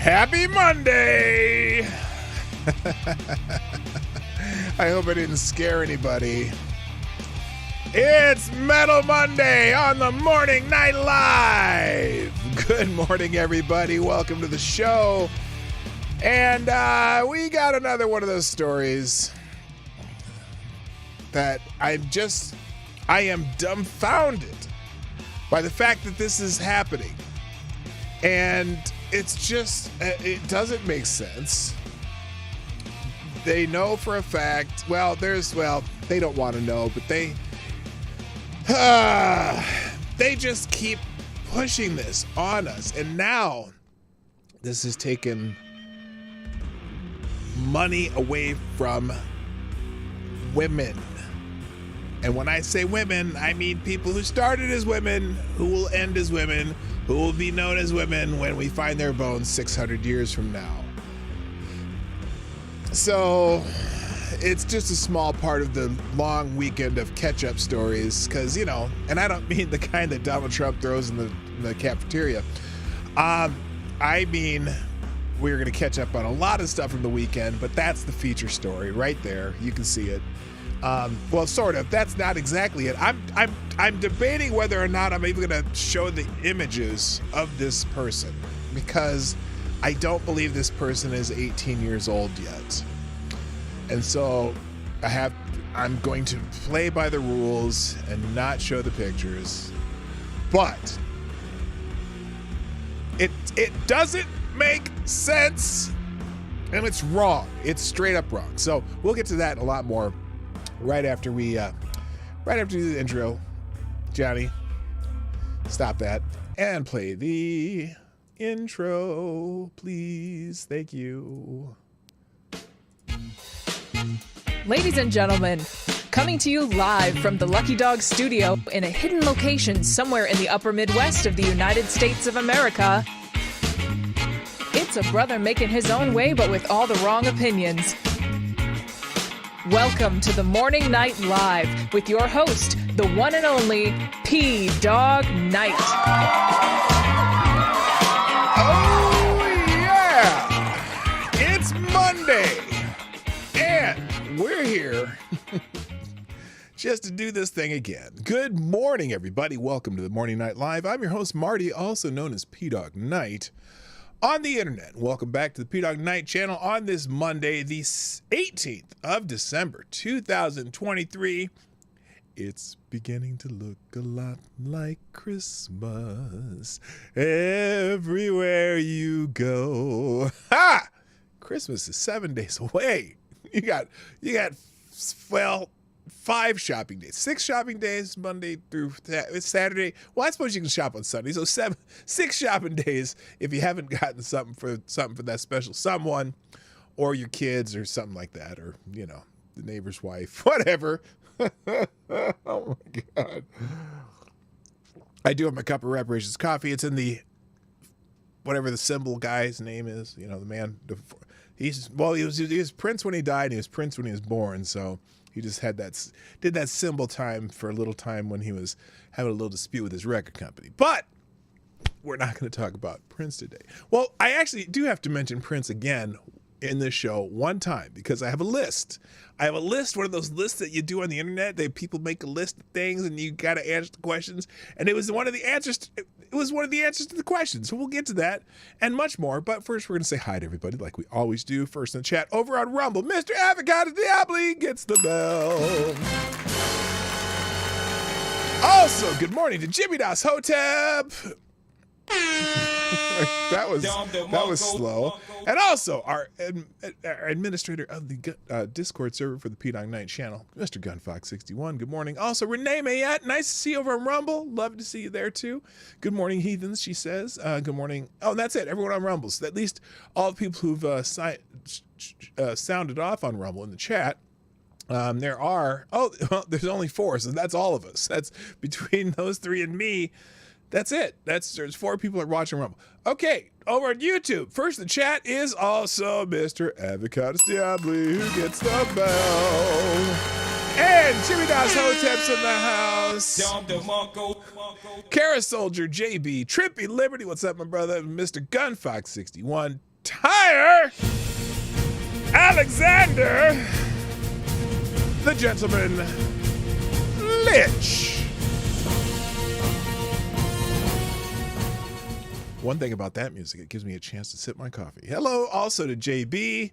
Happy Monday! I hope I didn't scare anybody. It's Metal Monday on the Morning Night Live. Good morning, everybody. Welcome to the show. And we got another one of those stories that I am dumbfounded by the fact that this is happening. And it's just, it doesn't make sense. They know for a fact, they don't want to know, but they just keep pushing this on us. And now this has taken money away from women. And when I say women, I mean people who started as women, who will end as women, who will be known as women when we find their bones 600 years from now. So it's just a small part of the long weekend of catch-up stories, because, you know, and I don't mean the kind that Donald Trump throws in the cafeteria. I mean, we're going to catch up on a lot of stuff from the weekend, but that's the feature story right there. You can see it. Well, sort of. That's not exactly it. I'm debating whether or not I'm even going to show the images of this person, because I don't believe this person is 18 years old yet. And so I'm going to play by the rules and not show the pictures. But it doesn't make sense, and it's wrong. It's straight up wrong. So we'll get to that and a lot more right after we do the intro. Johnny, stop that and play the intro, please. Thank you. Ladies and gentlemen, coming to you live from the Lucky Dog studio in a hidden location somewhere in the upper Midwest of the United States of America, it's a brother making his own way, but with all the wrong opinions. Welcome to the Morning Night Live with your host, the one and only P-Dog Knight. Oh, yeah! It's Monday, and we're here just to do this thing again. Good morning, everybody. Welcome to the Morning Night Live. I'm your host, Marty, also known as P-Dog Knight on the internet. Welcome back to the P-Dog Knight channel on this Monday, the 18th of December, 2023. It's beginning to look a lot like Christmas everywhere you go. Ha! Christmas is 7 days away. You got 5 shopping days, 6 shopping days, Monday through Saturday. Well, I suppose you can shop on Sunday. So 6 shopping days if you haven't gotten something for that special someone, or your kids, or something like that, or, you know, the neighbor's wife, whatever. Oh my God. I do have my cup of reparations coffee. It's in the, whatever the symbol guy's name is, you know, the man. He was Prince when he died, and he was Prince when he was born. So he just did that symbol time for a little time when he was having a little dispute with his record company. But we're not going to talk about Prince today. Well, I actually do have to mention Prince again in this show one time, because I have a list. One of those lists that you do on the internet. People make a list of things and you got to answer the questions. And it was one of the answers to the questions. So we'll get to that and much more. But first, we're going to say hi to everybody like we always do. First in the chat over on Rumble, Mr. Avocado Diablo gets the bell. Also, good morning to Jimmy Das Hotep. that was slow. And also our administrator of the Discord server for the P-Dog Knight channel, Mr. Gunfox61. Good morning. Also, Renee Mayette, nice to see you over on Rumble. Love to see you there too. Good morning, heathens, she says. Good morning. Oh, and that's it. Everyone on Rumble. So at least all the people who've sounded off on Rumble in the chat. There's only 4, so that's all of us. That's between those 3 and me. That's it. There's 4 people that are watching Rumble. Okay, over on YouTube. First in the chat is also Mr. Avocado Diablo, who gets the bell. And Jimmy Das Hotep's in the house. Kara Soldier, JB, Trippy Liberty, what's up, my brother? Mr. Gunfox61, Tyre Alexander, the gentleman Litch. One thing about that music, it gives me a chance to sip my coffee. Hello also to JB.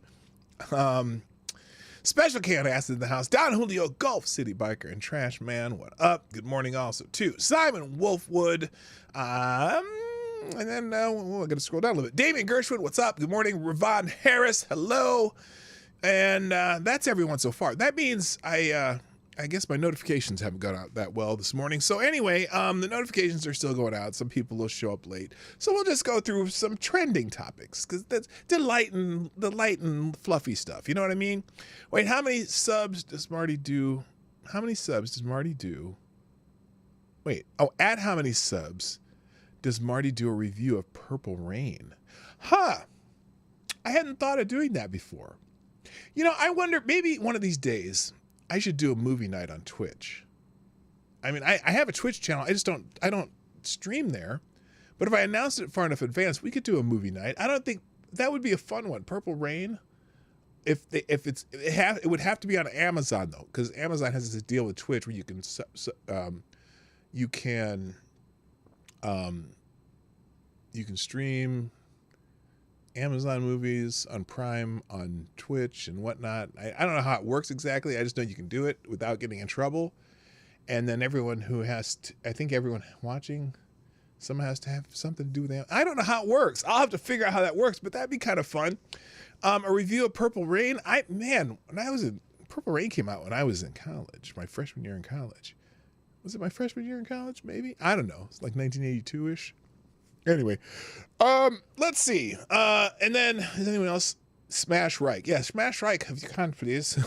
Special can acid in the house. Don Julio, Gulf City Biker, and Trash Man. What up? Good morning also to Simon Wolfwood. And then we're going to scroll down a little bit. Damien Gershwin, what's up? Good morning. Ravon Harris, hello. And that's everyone so far. That means I guess my notifications haven't gone out that well this morning. So anyway, the notifications are still going out. Some people will show up late. So we'll just go through some trending topics because that's the light and fluffy stuff. You know what I mean? Wait, how many subs does Marty do? How many subs does Marty do? Wait, at how many subs does Marty do a review of Purple Rain? Huh. I hadn't thought of doing that before. You know, I wonder, maybe one of these days I should do a movie night on Twitch. I mean, I have a Twitch channel. I don't stream there. But if I announced it far enough in advance, we could do a movie night. I don't think that would be a fun one. Purple Rain. It would have to be on Amazon though, because Amazon has this deal with Twitch where you can stream Amazon movies on Prime, on Twitch and whatnot. I don't know how it works exactly. I just know you can do it without getting in trouble. And then everyone who I think everyone watching, someone has to have something to do with it. I don't know how it works. I'll have to figure out how that works, but that'd be kind of fun. A review of Purple Rain. Purple Rain came out when I was in college, my freshman year in college. Was it my freshman year in college? Maybe? I don't know. It's like 1982-ish. Anyway, let's see. And then, is anyone else? Smash Reich. Yeah, Smash Reich, have you gone, please?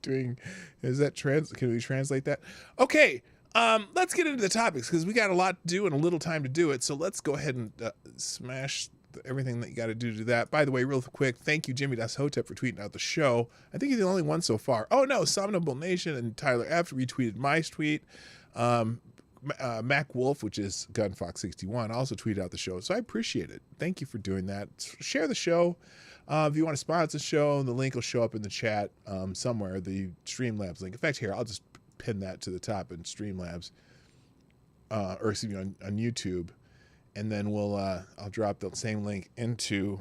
Can we translate that? Okay, let's get into the topics because we got a lot to do and a little time to do it. So let's go ahead and smash everything that you got to do that. By the way, real quick, thank you, Jimmy Das Hotep, for tweeting out the show. I think he's the only one so far. Oh, no, Somnable Nation and Tyler F. retweeted my tweet. Mac Wolf, which is Gunfox61, also tweeted out the show. So I appreciate it. Thank you for doing that. Share the show. If you want to sponsor the show, the link will show up in the chat somewhere, the Streamlabs link. In fact, here, I'll just pin that to the top in Streamlabs, or excuse me, on YouTube. And then I'll drop the same link into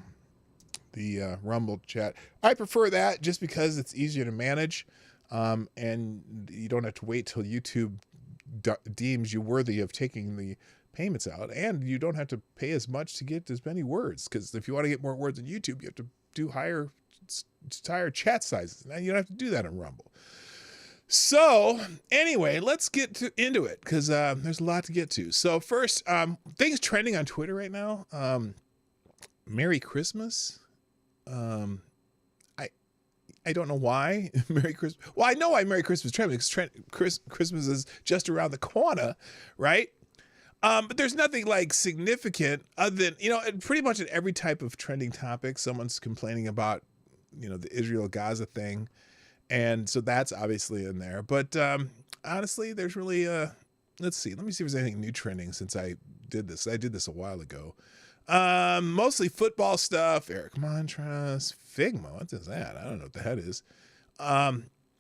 the Rumble chat. I prefer that just because it's easier to manage, and you don't have to wait till YouTube deems you worthy of taking the payments out, and you don't have to pay as much to get as many words, because if you want to get more words on YouTube, you have to do higher chat sizes. Now you don't have to do that on Rumble. So anyway, let's get into it, because there's a lot to get to. So first, things trending on Twitter right now. Merry Christmas. I don't know why. Merry Christmas. Well, I know why Merry Christmas is trending, because Christmas is just around the corner, right? But there's nothing like significant other than, pretty much in every type of trending topic, someone's complaining about, the Israel-Gaza thing. And so that's obviously in there. But honestly, there's really, let's see. Let me see if there's anything new trending since I did this. I did this a while ago. Mostly football stuff. Eric Montross, Figma. What is that? I don't know what the heck is.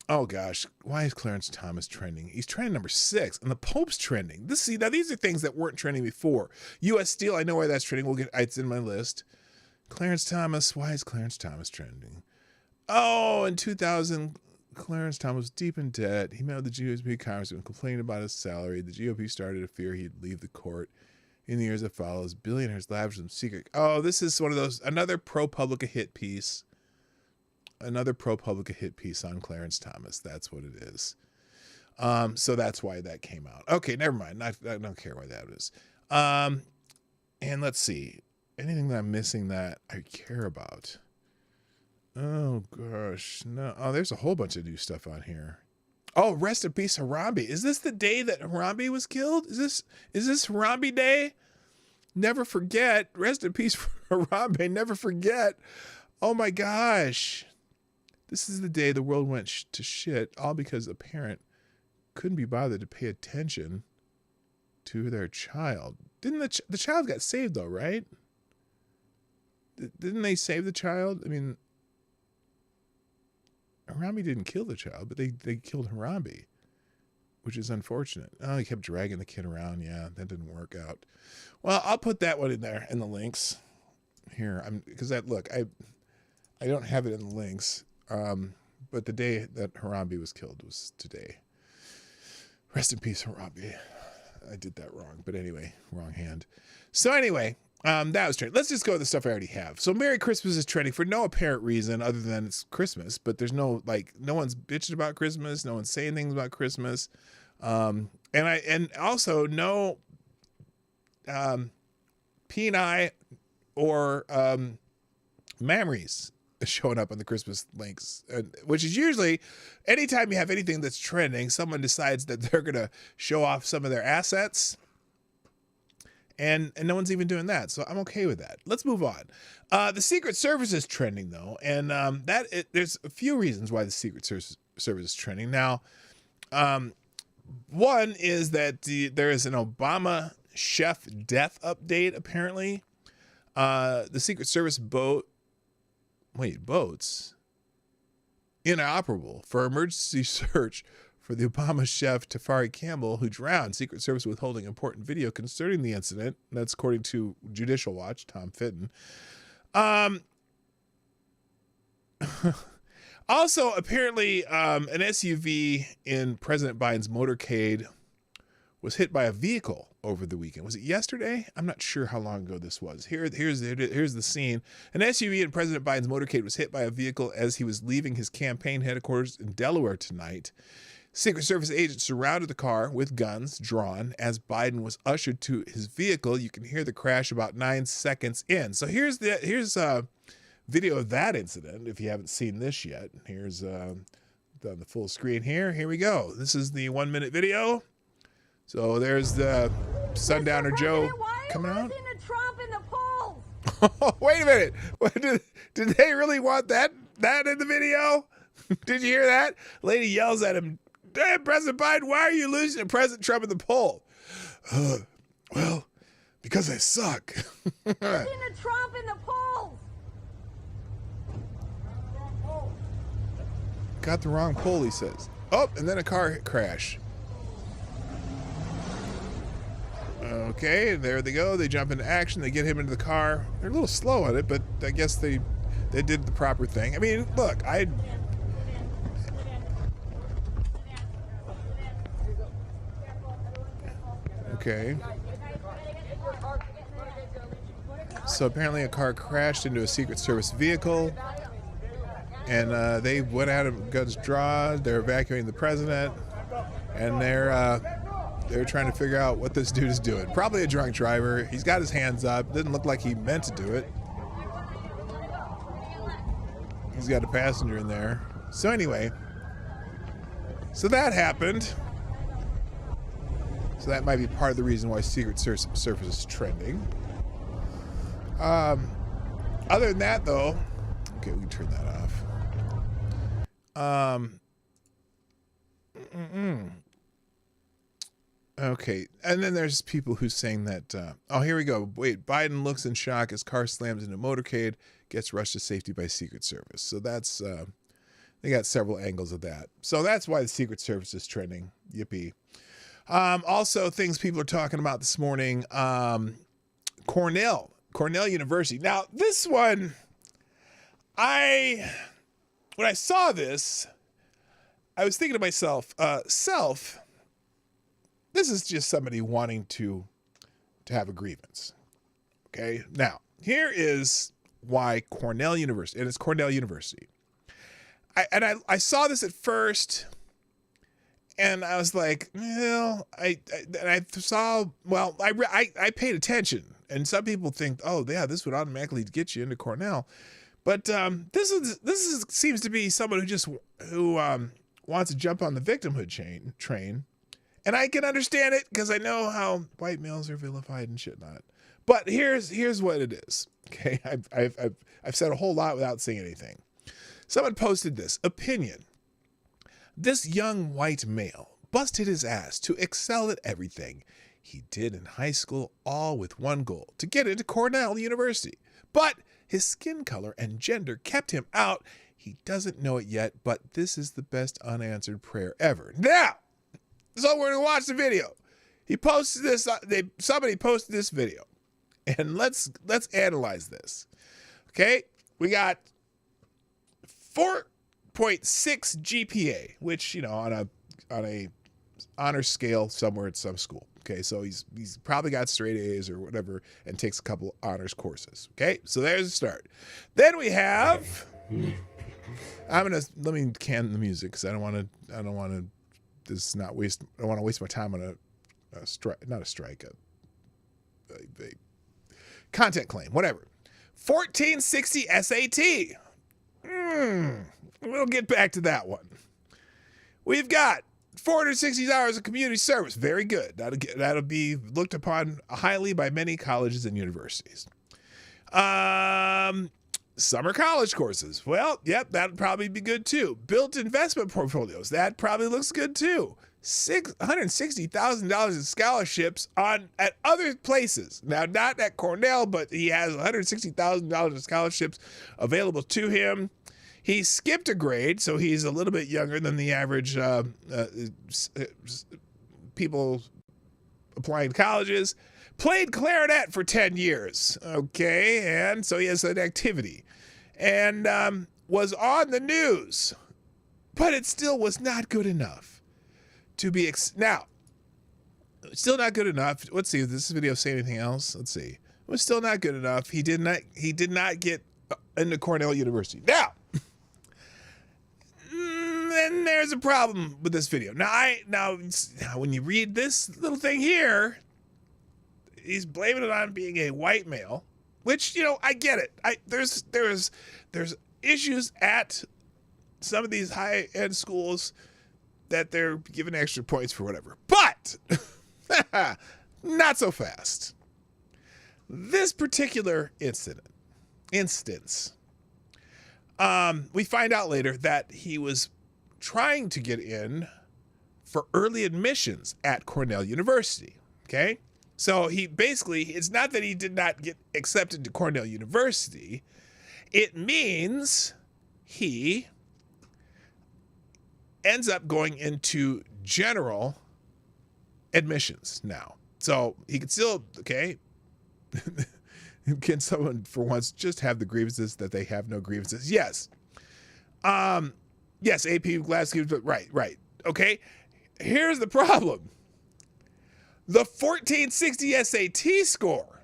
Oh gosh, why is Clarence Thomas trending? He's trending number 6, and the Pope's trending. Now these are things that weren't trending before. U.S. Steel, I know why that's trending. It's in my list. Clarence Thomas, why is Clarence Thomas trending? Oh, in 2000, Clarence Thomas was deep in debt. He met with the GOP congressman, complaining about his salary. The GOP started to fear he'd leave the court. In the years that follows, billionaires lavished some secret. Oh, this is one of those, another ProPublica hit piece. Another ProPublica hit piece on Clarence Thomas. That's what it is. So that's why that came out. Okay, never mind. I don't care why that is. And let's see. Anything that I'm missing that I care about? Oh, gosh. No. Oh, there's a whole bunch of new stuff on here. Oh, rest in peace, Harambe. Is this the day that Harambe was killed? Is this Harambe Day? Never forget. Rest in peace, Harambe. Never forget. Oh my gosh. This is the day the world went to shit, all because a parent couldn't be bothered to pay attention to their child. The child got saved though, right? Or did the child die? I don't know. It was a didn't they save the child? I mean, Harambe didn't kill the child, but they killed Harambe, which is unfortunate. Oh, he kept dragging the kid around. Yeah, that didn't work out. Well, I'll put that one in there in the links here. Because I don't have it in the links. But the day that Harambe was killed was today. Rest in peace, Harambe. I did that wrong, but anyway, wrong hand. So anyway, that was trending. Let's just go with the stuff I already have. So Merry Christmas is trending for no apparent reason other than it's Christmas, but there's no one's bitching about Christmas, no one's saying things about Christmas. And also no P&I or memories showing up on the Christmas links, which is usually anytime you have anything that's trending, someone decides that they're going to show off some of their assets, and no one's even doing that. So I'm okay with that. Let's move on. The Secret Service is trending though, and there's a few reasons why the Secret Service is trending. Now, one is that there is an Obama chef death update. Apparently, the Secret Service boats inoperable for emergency search for the Obama chef Tafari Campbell, who drowned. Secret Service withholding important video concerning the incident. That's according to Judicial Watch, Tom Fitton. Also, apparently, an SUV in President Biden's motorcade was hit by a vehicle over the weekend. Was it yesterday? I'm not sure how long ago this was. Here's the scene. An SUV in President Biden's motorcade was hit by a vehicle as he was leaving his campaign headquarters in Delaware tonight. Secret Service agents surrounded the car with guns drawn as Biden was ushered to his vehicle. You can hear the crash about 9 seconds in. So here's video of that incident. If you haven't seen this yet, here's on the full screen here. Here we go. This is the 1 minute video. So there's the Sundowner Joe coming out. Trump in the polls. Oh, wait a minute. Did they really want that in the video? Did you hear that? Lady yells at him, "Hey, President Biden, why are you losing to President Trump in the poll?" Well, because I suck. Trump in the polls. Got the wrong poll, he says. Oh, and then a car crash. Okay, there they go. They jump into action. They get him into the car. They're a little slow on it, but I guess they did the proper thing. I mean, look, okay. So apparently a car crashed into a Secret Service vehicle, and they went at him, guns drawn. They're evacuating the president, and they're trying to figure out what this dude is doing. Probably a drunk driver. He's got his hands up. Didn't look like he meant to do it. He's got a passenger in there. So anyway, so that happened. So that might be part of the reason why Secret Service is trending. Other than that, though, okay, we can turn that off. Okay, and then there's people who's saying that, oh, here we go. Wait, Biden looks in shock as car slams into motorcade, gets rushed to safety by Secret Service. So that's, they got several angles of that. So that's why the Secret Service is trending. Yippee. Also, things people are talking about this morning, Cornell University. Now, this one, when I saw this, I was thinking to myself, this is just somebody wanting to have a grievance. Okay. Now, here is why Cornell University, and it's Cornell University. I saw this at first, and I was like, well, I paid attention, and some people think, oh yeah, this would automatically get you into Cornell, but this seems to be someone who wants to jump on the victimhood train. And I can understand it because I know how white males are vilified and shit not. But here's what it is. Okay, I've said a whole lot without saying anything. Someone posted this opinion. This young white male busted his ass to excel at everything he did in high school, all with one goal: to get into Cornell University. But His skin color and gender kept him out. He doesn't know it yet, but this is the best unanswered prayer ever. Now, so we're going to watch the video. He posted this. Somebody posted this video, and let's analyze this. Okay, we got 4.6 GPA, which on a honor scale somewhere at some school. Okay, so he's probably got straight A's or whatever, and takes a couple honors courses. Okay, so there's the start. Then we have. Let me can the music because I don't want to. This is not waste. I don't want to waste my time on a strike, not a strike, a content claim, whatever. 1460 SAT. We'll get back to that one. We've got 460 hours of community service. Very good. That'll be looked upon highly by many colleges and universities. Summer college courses. Well, yep, that'd probably be good too. Built investment portfolios. That probably looks good too. $160,000 in scholarships at other places. Now, not at Cornell, but he has $160,000 in scholarships available to him. He skipped a grade, so he's a little bit younger than the average people applying to colleges. Played clarinet for 10 years, okay, and so he has an activity. And was on the news, but it still was not good enough to be... Now, still not good enough. Let's see, does this video say anything else? Let's see. It was still not good enough. He did not get into Cornell University. Now, then there's a problem with this video. Now, when you read this little thing here, he's blaming it on being a white male, which, I get it. There's issues at some of these high-end schools that they're giving extra points for whatever. But not so fast. This particular instance, we find out later that he was trying to get in for early admissions at Cornell University, okay? So it's not that he did not get accepted to Cornell University. It means he ends up going into general admissions now. So he could still, okay, can someone for once just have the grievances that they have no grievances? Yes. Yes, AP Glasgow, but right. Okay, here's the problem. The 1460 SAT score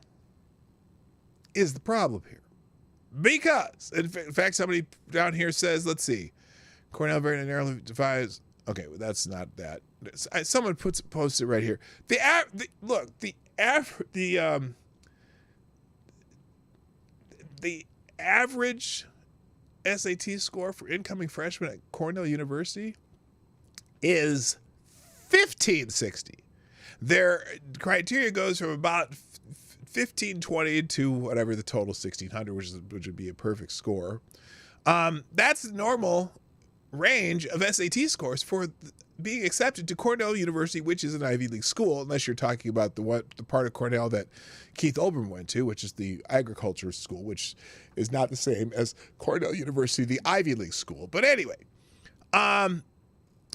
is the problem here. Because, in fact, somebody down here says, let's see, Cornell very narrowly defines, okay, well, that's not that. Someone posted right here. The average SAT score for incoming freshmen at Cornell University is 1560. Their criteria goes from about 1520 to whatever the total 1600, which would be a perfect score. That's the normal range of SAT scores for being accepted to Cornell University, which is an Ivy League school, unless you're talking about the part of Cornell that Keith Olbermann went to, which is the agriculture school, which is not the same as Cornell University, the Ivy League school. But anyway,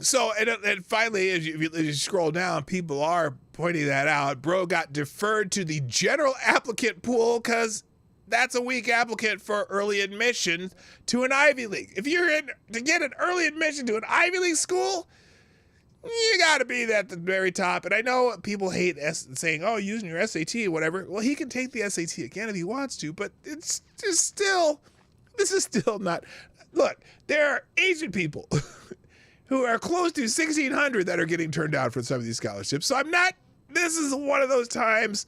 so and finally, as you scroll down, people are pointing that out. Bro got deferred to the general applicant pool because that's a weak applicant for early admission to an Ivy League. If you're in to get an early admission to an Ivy League school, you got to be at the very top. And I know people hate saying, oh, using your SAT or whatever. Well, he can take the SAT again if he wants to, but it's just still, this is still not. Look, there are Asian people who are close to 1,600 that are getting turned down for some of these scholarships. So this is one of those times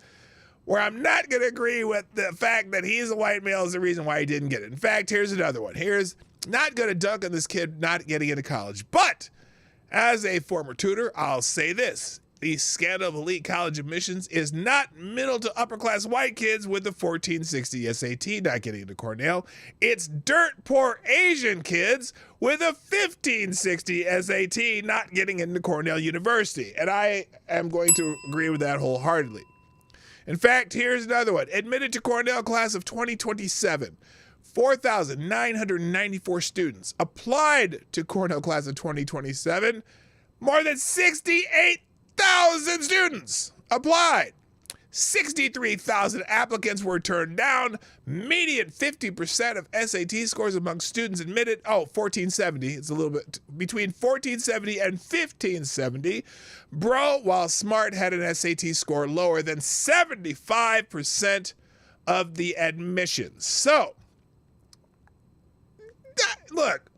where I'm not going to agree with the fact that he's a white male is the reason why he didn't get it. In fact, here's another one. Here's not going to dunk on this kid not getting into college, but as a former tutor, I'll say this. The scandal of elite college admissions is not middle to upper class white kids with the 1460 SAT not getting into Cornell. It's dirt poor Asian kids with a 1560 SAT not getting into Cornell University. And I am going to agree with that wholeheartedly. In fact, here's another one. Admitted to Cornell class of 2027. 4,994 students applied to Cornell class of 2027. More than 68,000 students applied. 63,000 applicants were turned down. Median 50% of SAT scores among students admitted. 1470. It's a little bit between 1470 and 1570. Bro, while Smart had an SAT score lower than 75% of the admissions. So, look,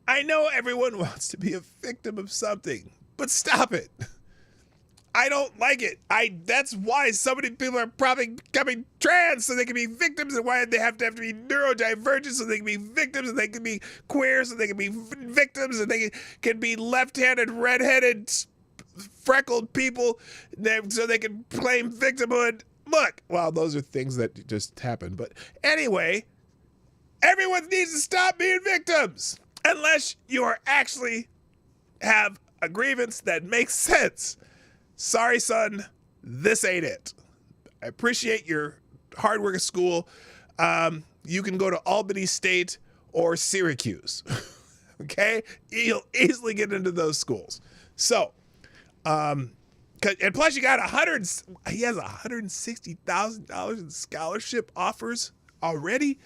I know everyone wants to be a victim of something, but stop it. I don't like it. That's why so many people are probably becoming trans, so they can be victims, and why they have to be neurodivergent so they can be victims, and they can be queer so they can be victims, and they can be left-handed, red-headed, freckled people so they can claim victimhood. Look, well, those are things that just happen. But anyway, everyone needs to stop being victims unless you are actually have a grievance that makes sense. Sorry, son, this ain't it. I appreciate your hard work at school. You can go to Albany State or Syracuse. Okay? You'll easily get into those schools. So, and plus you got he has $160,000 in scholarship offers already.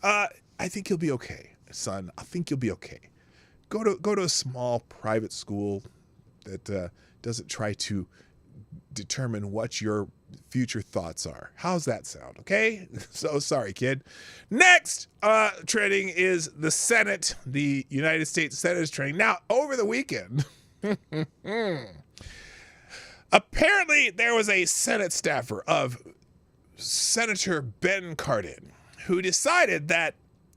I think you'll be okay, son. I think you'll be okay. Go to a small private school that doesn't try to determine what your future thoughts are. How's that sound? Okay? So sorry, kid. Next trending is the Senate. The United States Senate is trending. Now, over the weekend, apparently there was a Senate staffer of Senator Ben Cardin who decided that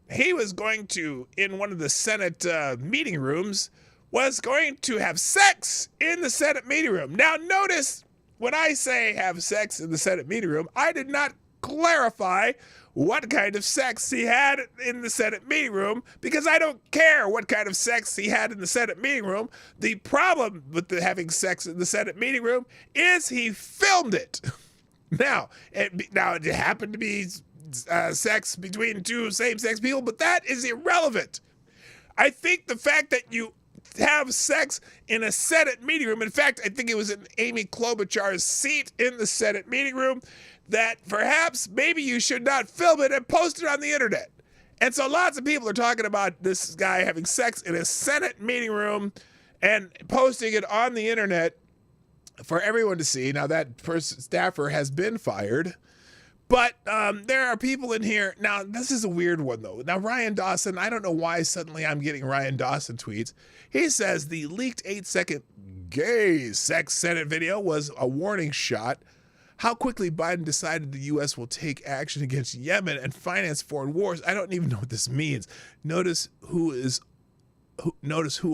he was going to, in one of the Senate meeting rooms, was going to have sex in the Senate meeting room. Now, notice when I say have sex in the Senate meeting room, I did not clarify what kind of sex he had in the Senate meeting room, because I don't care what kind of sex he had in the Senate meeting room. The problem with having sex in the Senate meeting room is he filmed it. Now it happened to be sex between two same-sex people, but that is irrelevant. I think the fact that you have sex in a Senate meeting room, in fact, I think it was in Amy Klobuchar's seat in the Senate meeting room, that perhaps maybe you should not film it and post it on the internet. And so lots of people are talking about this guy having sex in a Senate meeting room and posting it on the internet for everyone to see. Now that staffer has been fired. But there are people in here. Now, this is a weird one, though. Now, Ryan Dawson, I don't know why suddenly I'm getting Ryan Dawson tweets. He says the leaked 8-second gay sex Senate video was a warning shot. How quickly Biden decided the U.S. will take action against Yemen and finance foreign wars. I don't even know what this means. Notice who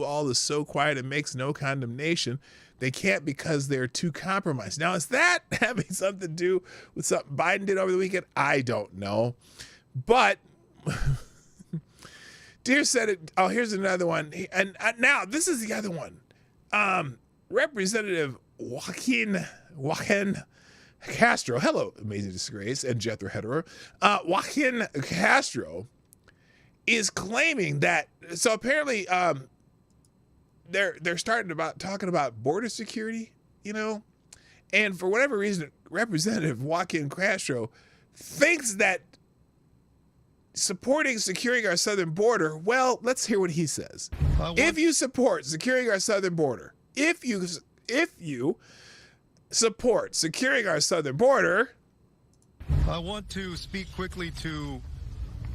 all is so quiet and makes no condemnation. They can't because they're too compromised. Now, is that having something to do with something Biden did over the weekend? I don't know. But, dear Senate, here's another one. And now, this is the other one. Representative Joaquin Castro, hello, Amazing Disgrace, and Jethro Hetero. Joaquin Castro is claiming that, so apparently, they're starting talking about border security, and for whatever reason, Representative Joaquin Castro thinks that supporting securing our southern border, well, let's hear what he says. If you support securing our southern border, if you support securing our southern border, I want to speak quickly to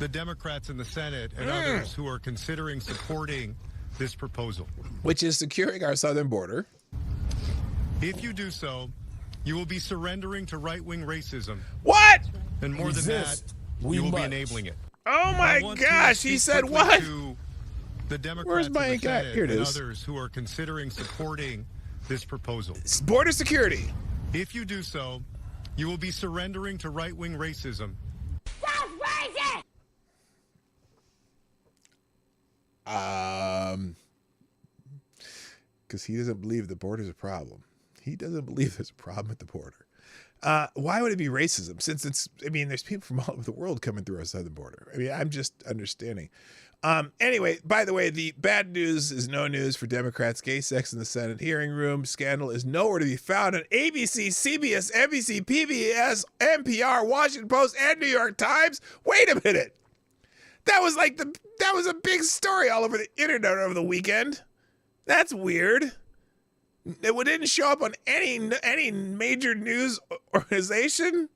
the Democrats in the Senate and others who are considering supporting this proposal, which is securing our southern border. If you do so, you will be surrendering to right-wing racism. What? And more than that, you will be enabling it. Oh my gosh, he said what? To the Democrats Where's my in the Senate Here it and is. others who are considering supporting this proposal. It's border security. If you do so, you will be surrendering to right-wing racism. That's racist! Because he doesn't believe the border's a problem. He doesn't believe there's a problem at the border. Why would it be racism? Since there's people from all over the world coming through our southern border. I'm just understanding. Anyway, by the way, the bad news is no news for Democrats. Gay sex in the Senate hearing room scandal is nowhere to be found on ABC, CBS, NBC, PBS, NPR, Washington Post, and New York Times. Wait a minute. That was a big story all over the internet over the weekend. That's weird. It didn't show up on any major news organization.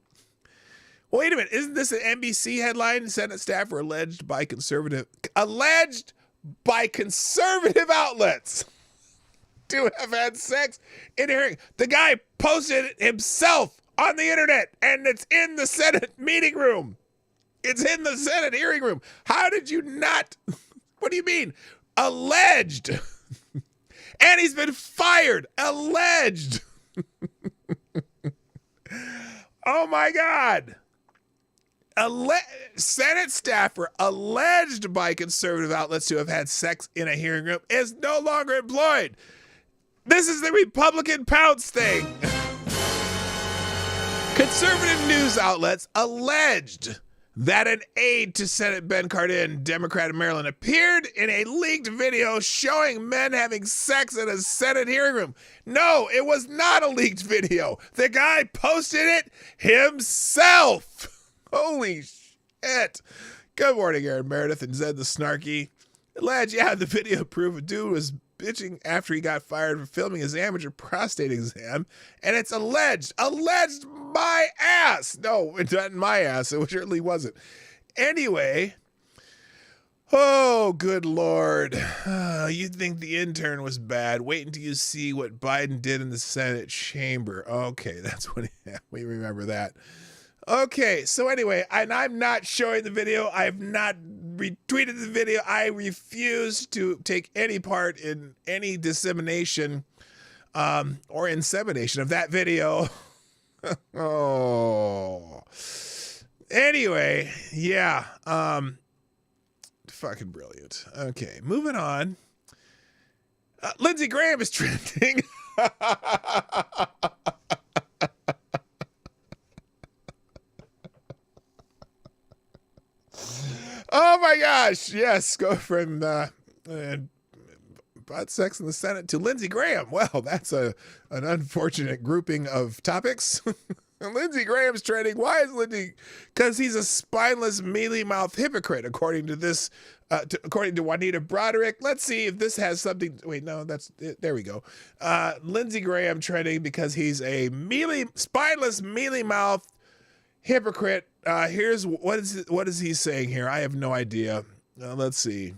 Wait a minute, isn't this an NBC headline? Senate staffer alleged by conservative outlets to have had sex in a hearing. The guy posted it himself on the internet, and it's in the Senate meeting room. It's in the Senate hearing room. How did you not? What do you mean? Alleged. And he's been fired. Alleged. Oh my God. Senate staffer alleged by conservative outlets to have had sex in a hearing room is no longer employed. This is the Republican pounce thing. Conservative news outlets alleged that an aide to Senate Ben Cardin, Democrat of Maryland, appeared in a leaked video showing men having sex in a Senate hearing room. No, it was not a leaked video. The guy posted it himself. Holy shit. Good morning, Aaron Meredith and Zed the Snarky. Alleged, the video proved a dude was bitching after he got fired for filming his amateur prostate exam, and it's alleged my ass. No, it's not my ass. It certainly wasn't. Anyway, oh, good Lord. You think the intern was bad. Wait until you see what Biden did in the Senate chamber. Okay, that's what we remember that. Okay, so anyway, and I'm not showing the video. I have not retweeted the video. I refuse to take any part in any dissemination or insemination of that video. Oh. Anyway, yeah. Fucking brilliant. Okay, moving on. Lindsey Graham is trending. Oh my gosh, yes, go from about sex in the Senate to Lindsey Graham. Well, that's an unfortunate grouping of topics. Lindsey Graham's trending. Why is Lindsey? Because he's a spineless, mealy-mouthed hypocrite, according to this. According to Juanita Broderick. Let's see if this has something. Wait, no, that's it. There we go. Lindsey Graham trending because he's a spineless, mealy-mouthed hypocrite. Here's what is he saying here? I have no idea. Let's see.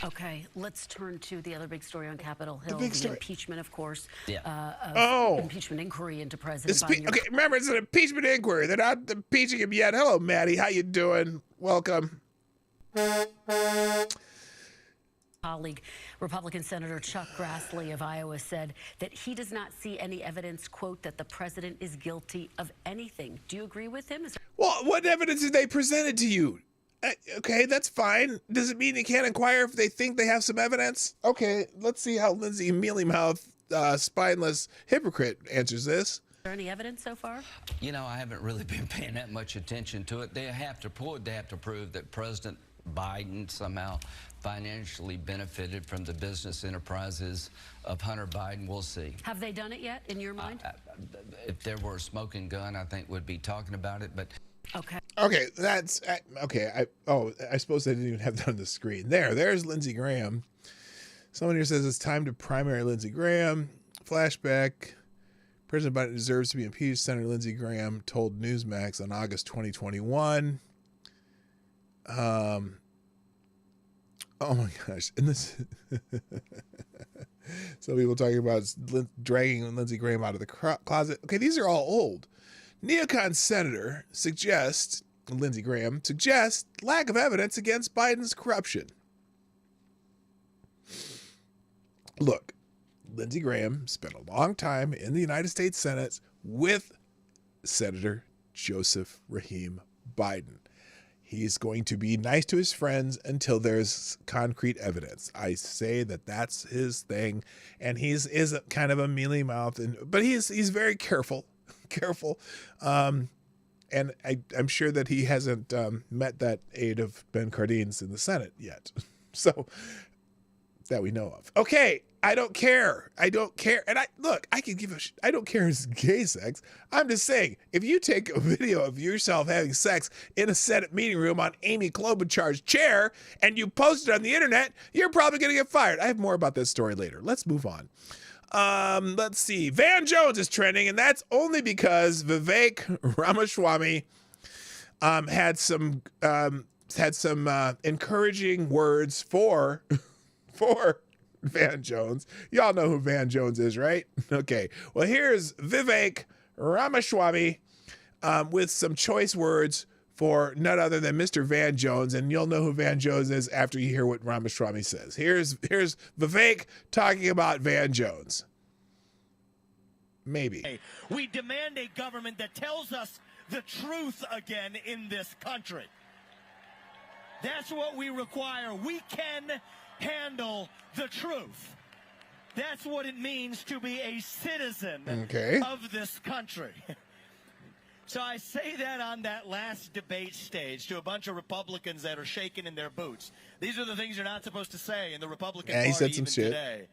Okay, let's turn to the other big story on Capitol Hill, the impeachment, of course. Impeachment inquiry into President Biden. Okay, remember, it's an impeachment inquiry. They're not impeaching him yet. Hello, Maddie. How you doing? Welcome. Colleague, Republican Senator Chuck Grassley of Iowa said that he does not see any evidence, quote, that the president is guilty of anything. Do you agree with him? Well, what evidence did they presented to you? Okay, that's fine. Does it mean you can't inquire if they think they have some evidence? Okay, let's see how Lindsey mealy-mouthed, spineless hypocrite answers this. Is there any evidence so far? You know, I haven't really been paying that much attention to it. They have to prove that President Biden somehow financially benefited from the business enterprises of Hunter Biden. We'll see. Have they done it yet, in your mind? If there were a smoking gun, I think we'd be talking about it, but... Okay, that's... okay, I suppose I didn't even have that on the screen. There's Lindsey Graham. Someone here says it's time to primary Lindsey Graham. Flashback. President Biden deserves to be impeached. Senator Lindsey Graham told Newsmax on August 2021. Oh my gosh. And this, some people talking about dragging Lindsey Graham out of the closet. Okay, these are all old. Neocon senator Lindsey Graham suggests lack of evidence against Biden's corruption. Look, Lindsey Graham spent a long time in the United States Senate with Senator Joseph Rahim Biden. He's going to be nice to his friends until there's concrete evidence. I say that that's his thing, and is kind of a mealy mouth, but he's very careful careful. And I'm sure that he hasn't met that aide of Ben Cardine's in the Senate yet. So that we know of. Okay, I don't care. I don't care. And I can give I don't care if it's gay sex. I'm just saying, if you take a video of yourself having sex in a Senate meeting room on Amy Klobuchar's chair and you post it on the internet, you're probably going to get fired. I have more about this story later. Let's move on. Let's see. Van Jones is trending, and that's only because Vivek Ramaswamy had some encouraging words for Van Jones. Y'all know who Van Jones is, right? Okay. Well, here's Vivek Ramaswamy with some choice words for none other than Mr. Van Jones, and you'll know who Van Jones is after you hear what Ramaswamy says. Here's Vivek talking about Van Jones. Maybe. We demand a government that tells us the truth again in this country. That's what we require. We can handle the truth. That's what it means to be a citizen of this country. So I say that on that last debate stage to a bunch of Republicans that are shaking in their boots. These are the things you're not supposed to say in the Republican Party he said some even shit today.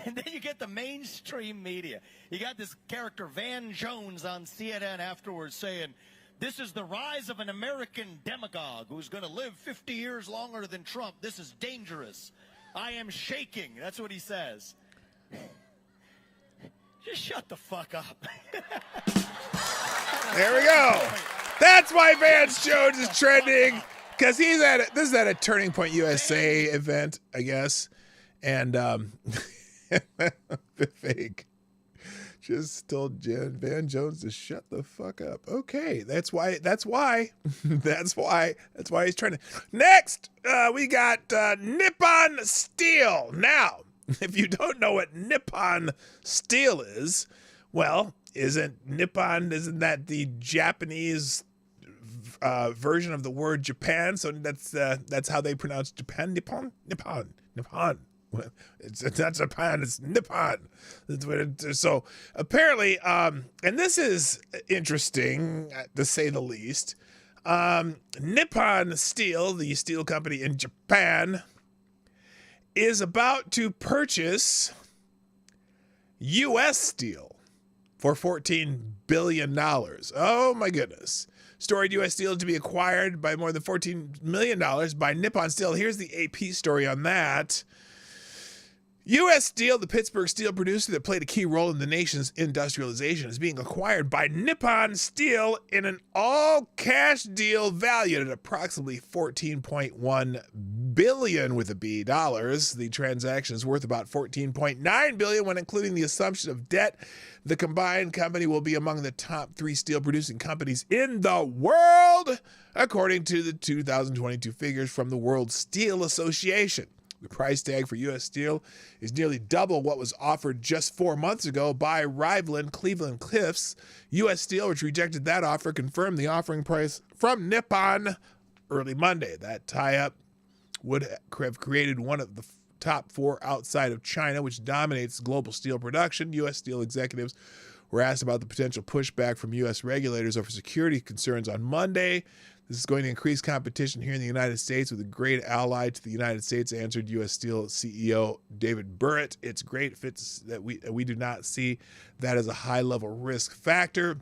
And then you get the mainstream media. You got this character Van Jones on CNN afterwards saying, this is the rise of an American demagogue who's going to live 50 years longer than Trump. This is dangerous. I am shaking. That's what he says. Just shut the fuck up. There we go. That's why Van Jones is trending, because this is at a Turning Point USA event, I guess, and Vivek just told Van Jones to shut the fuck up. Okay, that's why he's trending. Next, we got Nippon Steel. Now, if you don't know what Nippon Steel is, well, isn't that the Japanese version of the word Japan? So that's how they pronounce Japan. Nippon. It's not Japan, it's Nippon. So apparently, and this is interesting to say the least. Nippon Steel, the steel company in Japan, is about to purchase U.S. Steel for $14 billion. Oh my goodness. Storied U.S. Steel to be acquired by more than $14 million by Nippon Steel. Here's the AP story on that. U.S. Steel, the Pittsburgh steel producer that played a key role in the nation's industrialization, is being acquired by Nippon Steel in an all-cash deal valued at approximately $14.1 billion with a B dollars. The transaction is worth about $14.9 billion when including the assumption of debt. The combined company will be among the top 3 steel-producing companies in the world, according to the 2022 figures from the World Steel Association. The price tag for U.S. Steel is nearly double what was offered just 4 months ago by rivaling Cleveland-Cliffs. U.S. Steel, which rejected that offer, confirmed the offering price from Nippon early Monday. That tie-up would have created one of the top 4 outside of China, which dominates global steel production. U.S. Steel executives were asked about the potential pushback from U.S. regulators over security concerns on Monday. This is going to increase competition here in the United States with a great ally to the United States, answered U.S. Steel CEO David Burritt. It's great if it's that we do not see that as a high-level risk factor.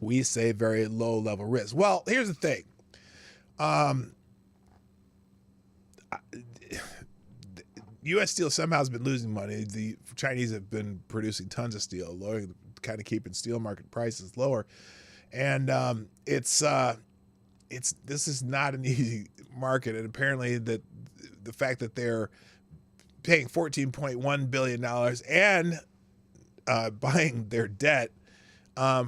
We say very low-level risk. Well, here's the thing. U.S. Steel somehow has been losing money. The Chinese have been producing tons of steel, lowering, kind of keeping steel market prices lower. And this is not an easy market, and apparently the fact that they're paying $14.1 billion and buying their debt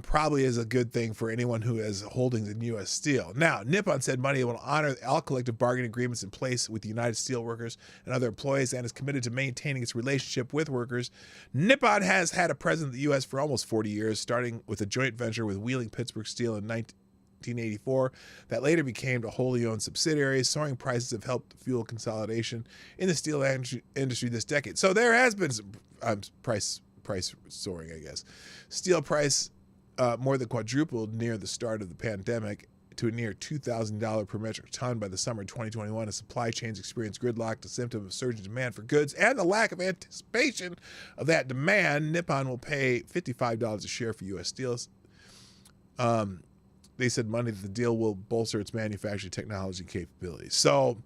probably is a good thing for anyone who has holdings in U.S. Steel. Now, Nippon said money will honor all collective bargaining agreements in place with the United Steelworkers and other employees and is committed to maintaining its relationship with workers. Nippon has had a presence in the U.S. for almost 40 years, starting with a joint venture with Wheeling Pittsburgh Steel in 1984 that later became a wholly owned subsidiary. Soaring prices have helped fuel consolidation in the steel industry this decade. So there has been some price soaring, I guess. Steel price more than quadrupled near the start of the pandemic to a near $2,000 per metric ton by the summer of 2021 as supply chains experienced gridlock, a symptom of surging demand for goods and the lack of anticipation of that demand. Nippon will pay $55 a share for U.S. steels. They said Monday that the deal will bolster its manufacturing technology capabilities. So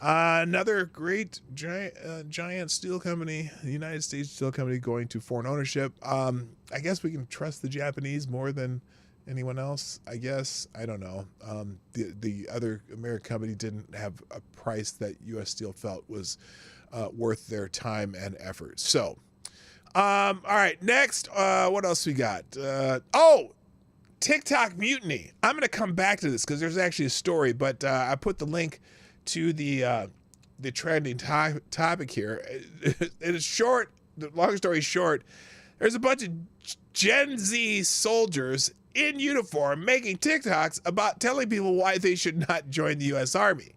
another great giant steel company, the United States Steel Company, going to foreign ownership. I guess we can trust the Japanese more than anyone else, I guess. I don't know. The other American company didn't have a price that U.S. Steel felt was worth their time and effort. So, all right, next, what else we got? TikTok mutiny. I'm going to come back to this because there's actually a story, but I put the link to the trending topic here. It is short. The long story short, there's a bunch of Gen Z soldiers in uniform making TikToks about telling people why they should not join the U.S. Army.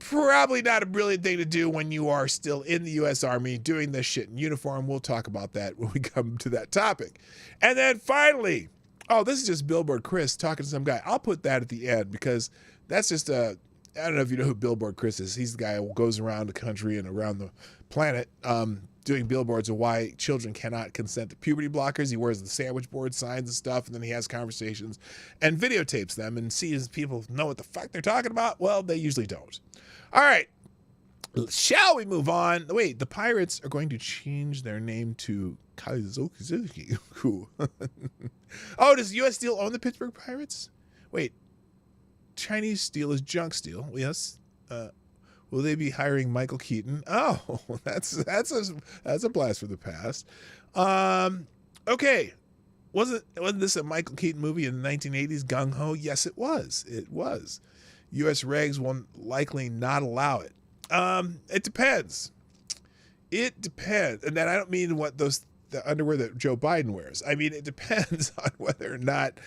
Probably not a brilliant thing to do when you are still in the U.S. Army doing this shit in uniform. We'll talk about that when we come to that topic. And then finally, this is just Billboard Chris talking to some guy. I'll put that at the end because that's just I don't know if you know who Billboard Chris is. He's the guy who goes around the country and around the planet doing billboards of why children cannot consent to puberty blockers. He wears the sandwich board signs and stuff, and then he has conversations and videotapes them and sees people know what the fuck they're talking about. Well, they usually don't. All right. Shall we move on? Wait, the Pirates are going to change their name to Kaizoki. Oh, does U.S. Steel own the Pittsburgh Pirates? Wait, Chinese steel is junk steel. Yes. Will they be hiring Michael Keaton? Oh, that's a blast from the past. Okay. Wasn't this a Michael Keaton movie in the 1980s, Gung Ho? Yes, it was. It was. U.S. regs will likely not allow it. It depends. It depends. And then I don't mean the underwear that Joe Biden wears. I mean, it depends on whether or not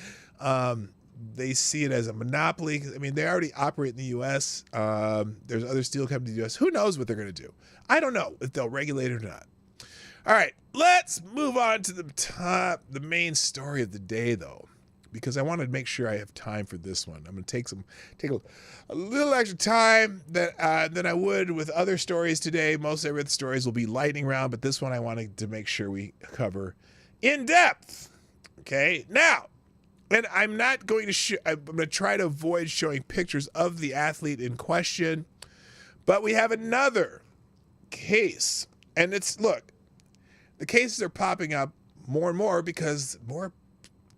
they see it as a monopoly. I mean, they already operate in the U.S. There's other steel companies in the U.S. Who knows what they're going to do? I don't know if they'll regulate it or not. All right, let's move on to the main story of the day, though, because I want to make sure I have time for this one. I'm going to take a little extra time than I would with other stories today. Most of the stories will be lightning round, but this one I wanted to make sure we cover in depth. Okay, now, and I'm not going to I'm going to try to avoid showing pictures of the athlete in question, but we have another case, and look, the cases are popping up more and more because more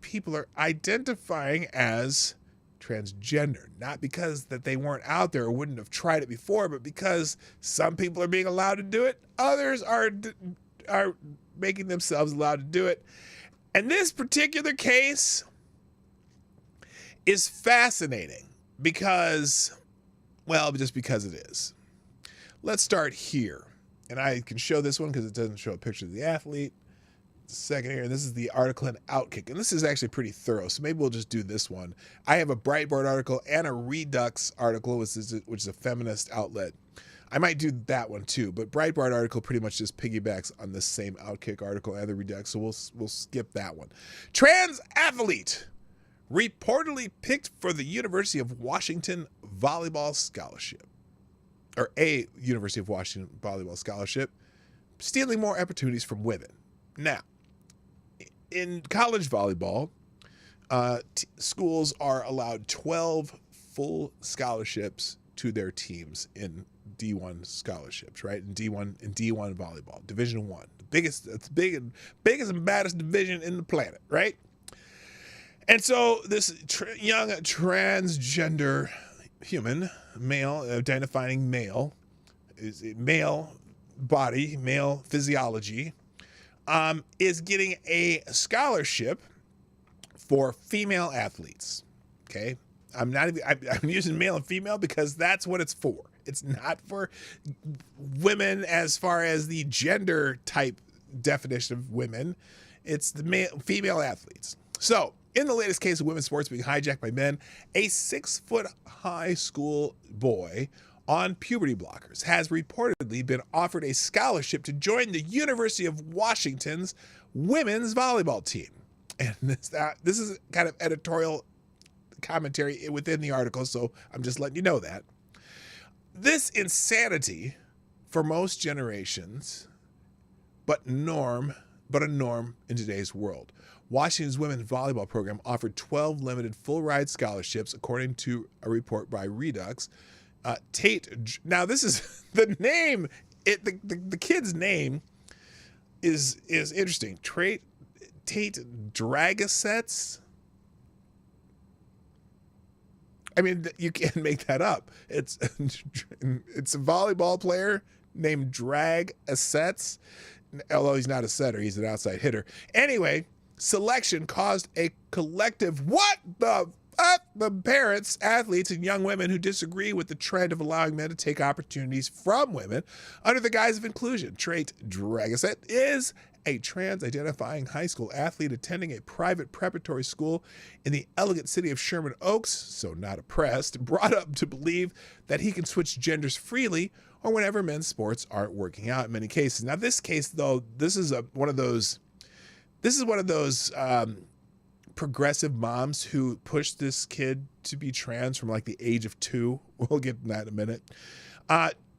people are identifying as transgender, not because that they weren't out there or wouldn't have tried it before, but because some people are being allowed to do it, others are making themselves allowed to do it. And this particular case is fascinating because, well, just because it is. Let's start here. And I can show this one because it doesn't show a picture of the athlete. Second here, and this is the article in Outkick, and this is actually pretty thorough, so maybe we'll just do this one. I have a Breitbart article and a Redux article, which is a feminist outlet. I might do that one too, but Breitbart article pretty much just piggybacks on this same Outkick article and the Redux, so we'll skip that one. Trans athlete reportedly picked for the University of Washington volleyball scholarship, or a University of Washington volleyball scholarship, stealing more opportunities from women. Now, in college volleyball, schools are allowed 12 full scholarships to their teams in D1 scholarships, right? In D1 volleyball, Division I, the biggest and baddest division in the planet, right? And so this young transgender human, male, identifying male, is a male body, male physiology, is getting a scholarship for female athletes. Okay, I'm using male and female because that's what it's for. It's not for women as far as the gender type definition of women. It's the female athletes. So, in the latest case of women's sports being hijacked by men, a 6-foot high school boy on puberty blockers has reportedly been offered a scholarship to join the University of Washington's women's volleyball team. And this is kind of editorial commentary within the article, so I'm just letting you know that. This insanity for most generations, but a norm in today's world. Washington's women's volleyball program offered 12 limited full-ride scholarships, according to a report by Redux. Tate, now this is the name, the kid's name is interesting. Tate Dragasets. I mean, you can't make that up. It's a volleyball player named Dragasets, although he's not a setter, he's an outside hitter. Anyway, selection caused a collective the parents, athletes, and young women who disagree with the trend of allowing men to take opportunities from women under the guise of inclusion. Tate Dragaset is a trans-identifying high school athlete attending a private preparatory school in the elegant city of Sherman Oaks, so not oppressed, brought up to believe that he can switch genders freely or whenever men's sports aren't working out in many cases. Now, this case, though, this is one of those progressive moms who pushed this kid to be trans from like the age of 2. We'll get to that in a minute.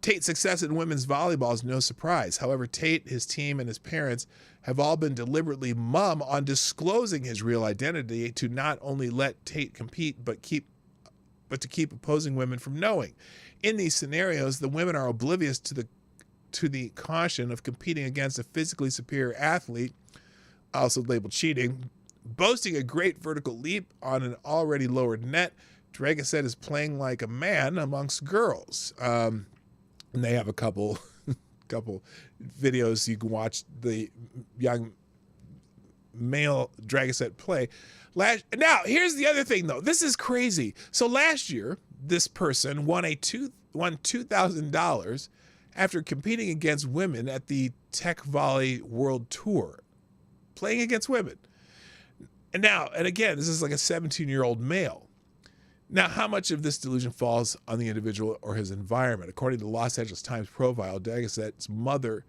Tate's success in women's volleyball is no surprise. However, Tate, his team, and his parents have all been deliberately mum on disclosing his real identity to not only let Tate compete, but to keep opposing women from knowing. In these scenarios, the women are oblivious to the caution of competing against a physically superior athlete, also labeled cheating. Boasting a great vertical leap on an already lowered net, Dragaset is playing like a man amongst girls. And they have a couple videos you can watch the young male Dragaset play. Now, here's the other thing, though. This is crazy. So last year, this person won $2,000 after competing against women at the Tech Volley World Tour, playing against women. And again, this is like a 17-year-old male. Now, how much of this delusion falls on the individual or his environment? According to the Los Angeles Times profile, Dragaset's mother,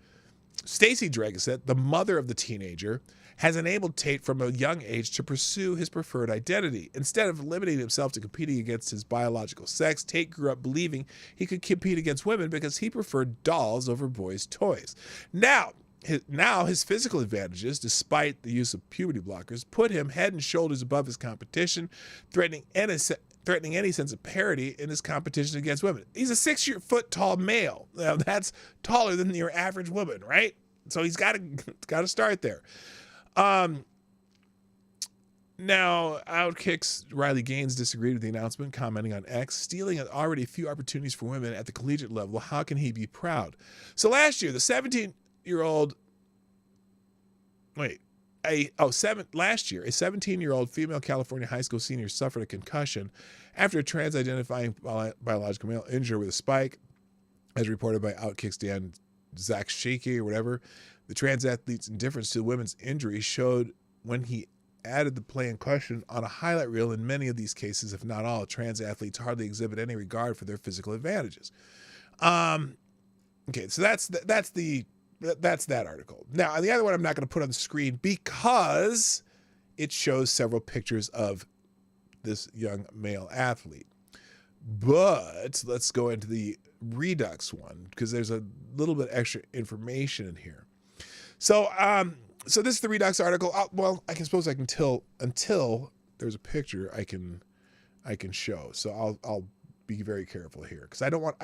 Stacy Dragaset, the mother of the teenager, has enabled Tate from a young age to pursue his preferred identity. Instead of limiting himself to competing against his biological sex, Tate grew up believing he could compete against women because he preferred dolls over boys' toys. Now his physical advantages, despite the use of puberty blockers, put him head and shoulders above his competition, threatening any sense of parity in his competition against women. He's a 6-foot tall male. Now, that's taller than your average woman, right? So he's got to start there. Now, Outkick's Riley Gaines disagreed with the announcement, commenting on X, stealing already few opportunities for women at the collegiate level. How can he be proud? So last year, last year, a 17-year-old female California high school senior suffered a concussion after a trans-identifying biological male injured with a spike, as reported by Outkick's Dan Zakshiki or whatever. The trans athlete's indifference to the women's injury showed when he added the play in question on a highlight reel. In many of these cases, if not all, trans athletes hardly exhibit any regard for their physical advantages. Okay, so that's that article. Now, the other one I'm not going to put on the screen because it shows several pictures of this young male athlete. But let's go into the Redux one because there's a little bit extra information in here. So this is the Redux article. I suppose I can until there's a picture I can show. So I'll be very careful here because I don't want.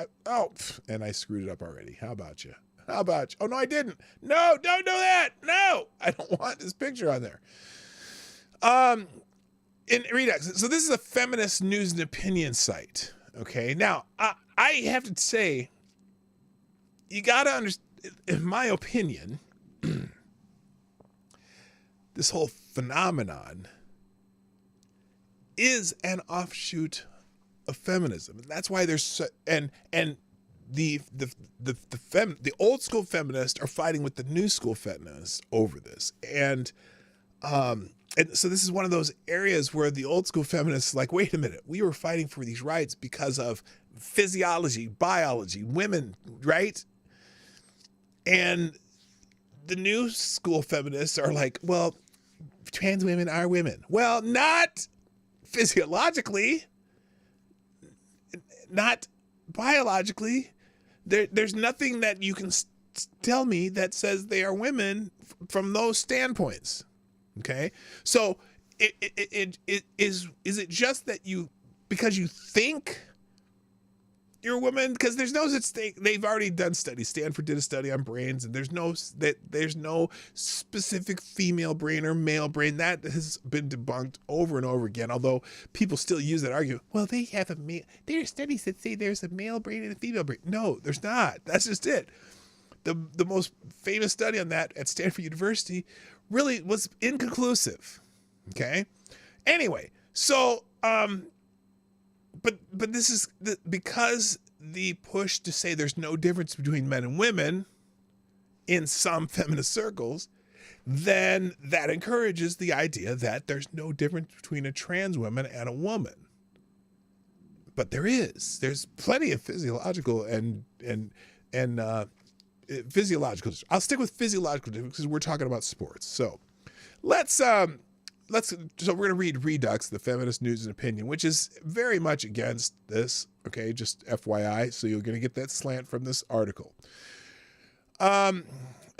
And I screwed it up already. How about you? Oh, no, I didn't. No, don't do that. No, I don't want this picture on there. In Redux. So this is a feminist news and opinion site. Okay. Now, I have to say, you got to understand, in my opinion, this whole phenomenon is an offshoot of feminism. And that's why there's the old school feminists are fighting with the new school feminists over this. And And so this is one of those areas where the old school feminists are like, wait a minute, we were fighting for these rights because of physiology, biology, women, right? And the new school feminists are like, well, trans women are women. Well, not physiologically, not biologically. There's nothing that you can tell me that says they are women from those standpoints. Okay, so it is it just that because you think you're a woman? Because there's no such thing. They've already done studies. Stanford did a study on brains, and there's no specific female brain or male brain. That has been debunked over and over again. Although people still use that argument. Well, they have a male. There are studies that say there's a male brain and a female brain. No, there's not. That's just it. The most famous study on that at Stanford University really was inconclusive. Okay. Anyway, so but this is because the push to say there's no difference between men and women in some feminist circles, then that encourages the idea that there's no difference between a trans woman and a woman. But there is. There's plenty of physiological and physiological. I'll stick with physiological difference because we're talking about sports. So so we're going to read Redux, the Feminist News and Opinion, which is very much against this. Okay, just FYI. So you're going to get that slant from this article.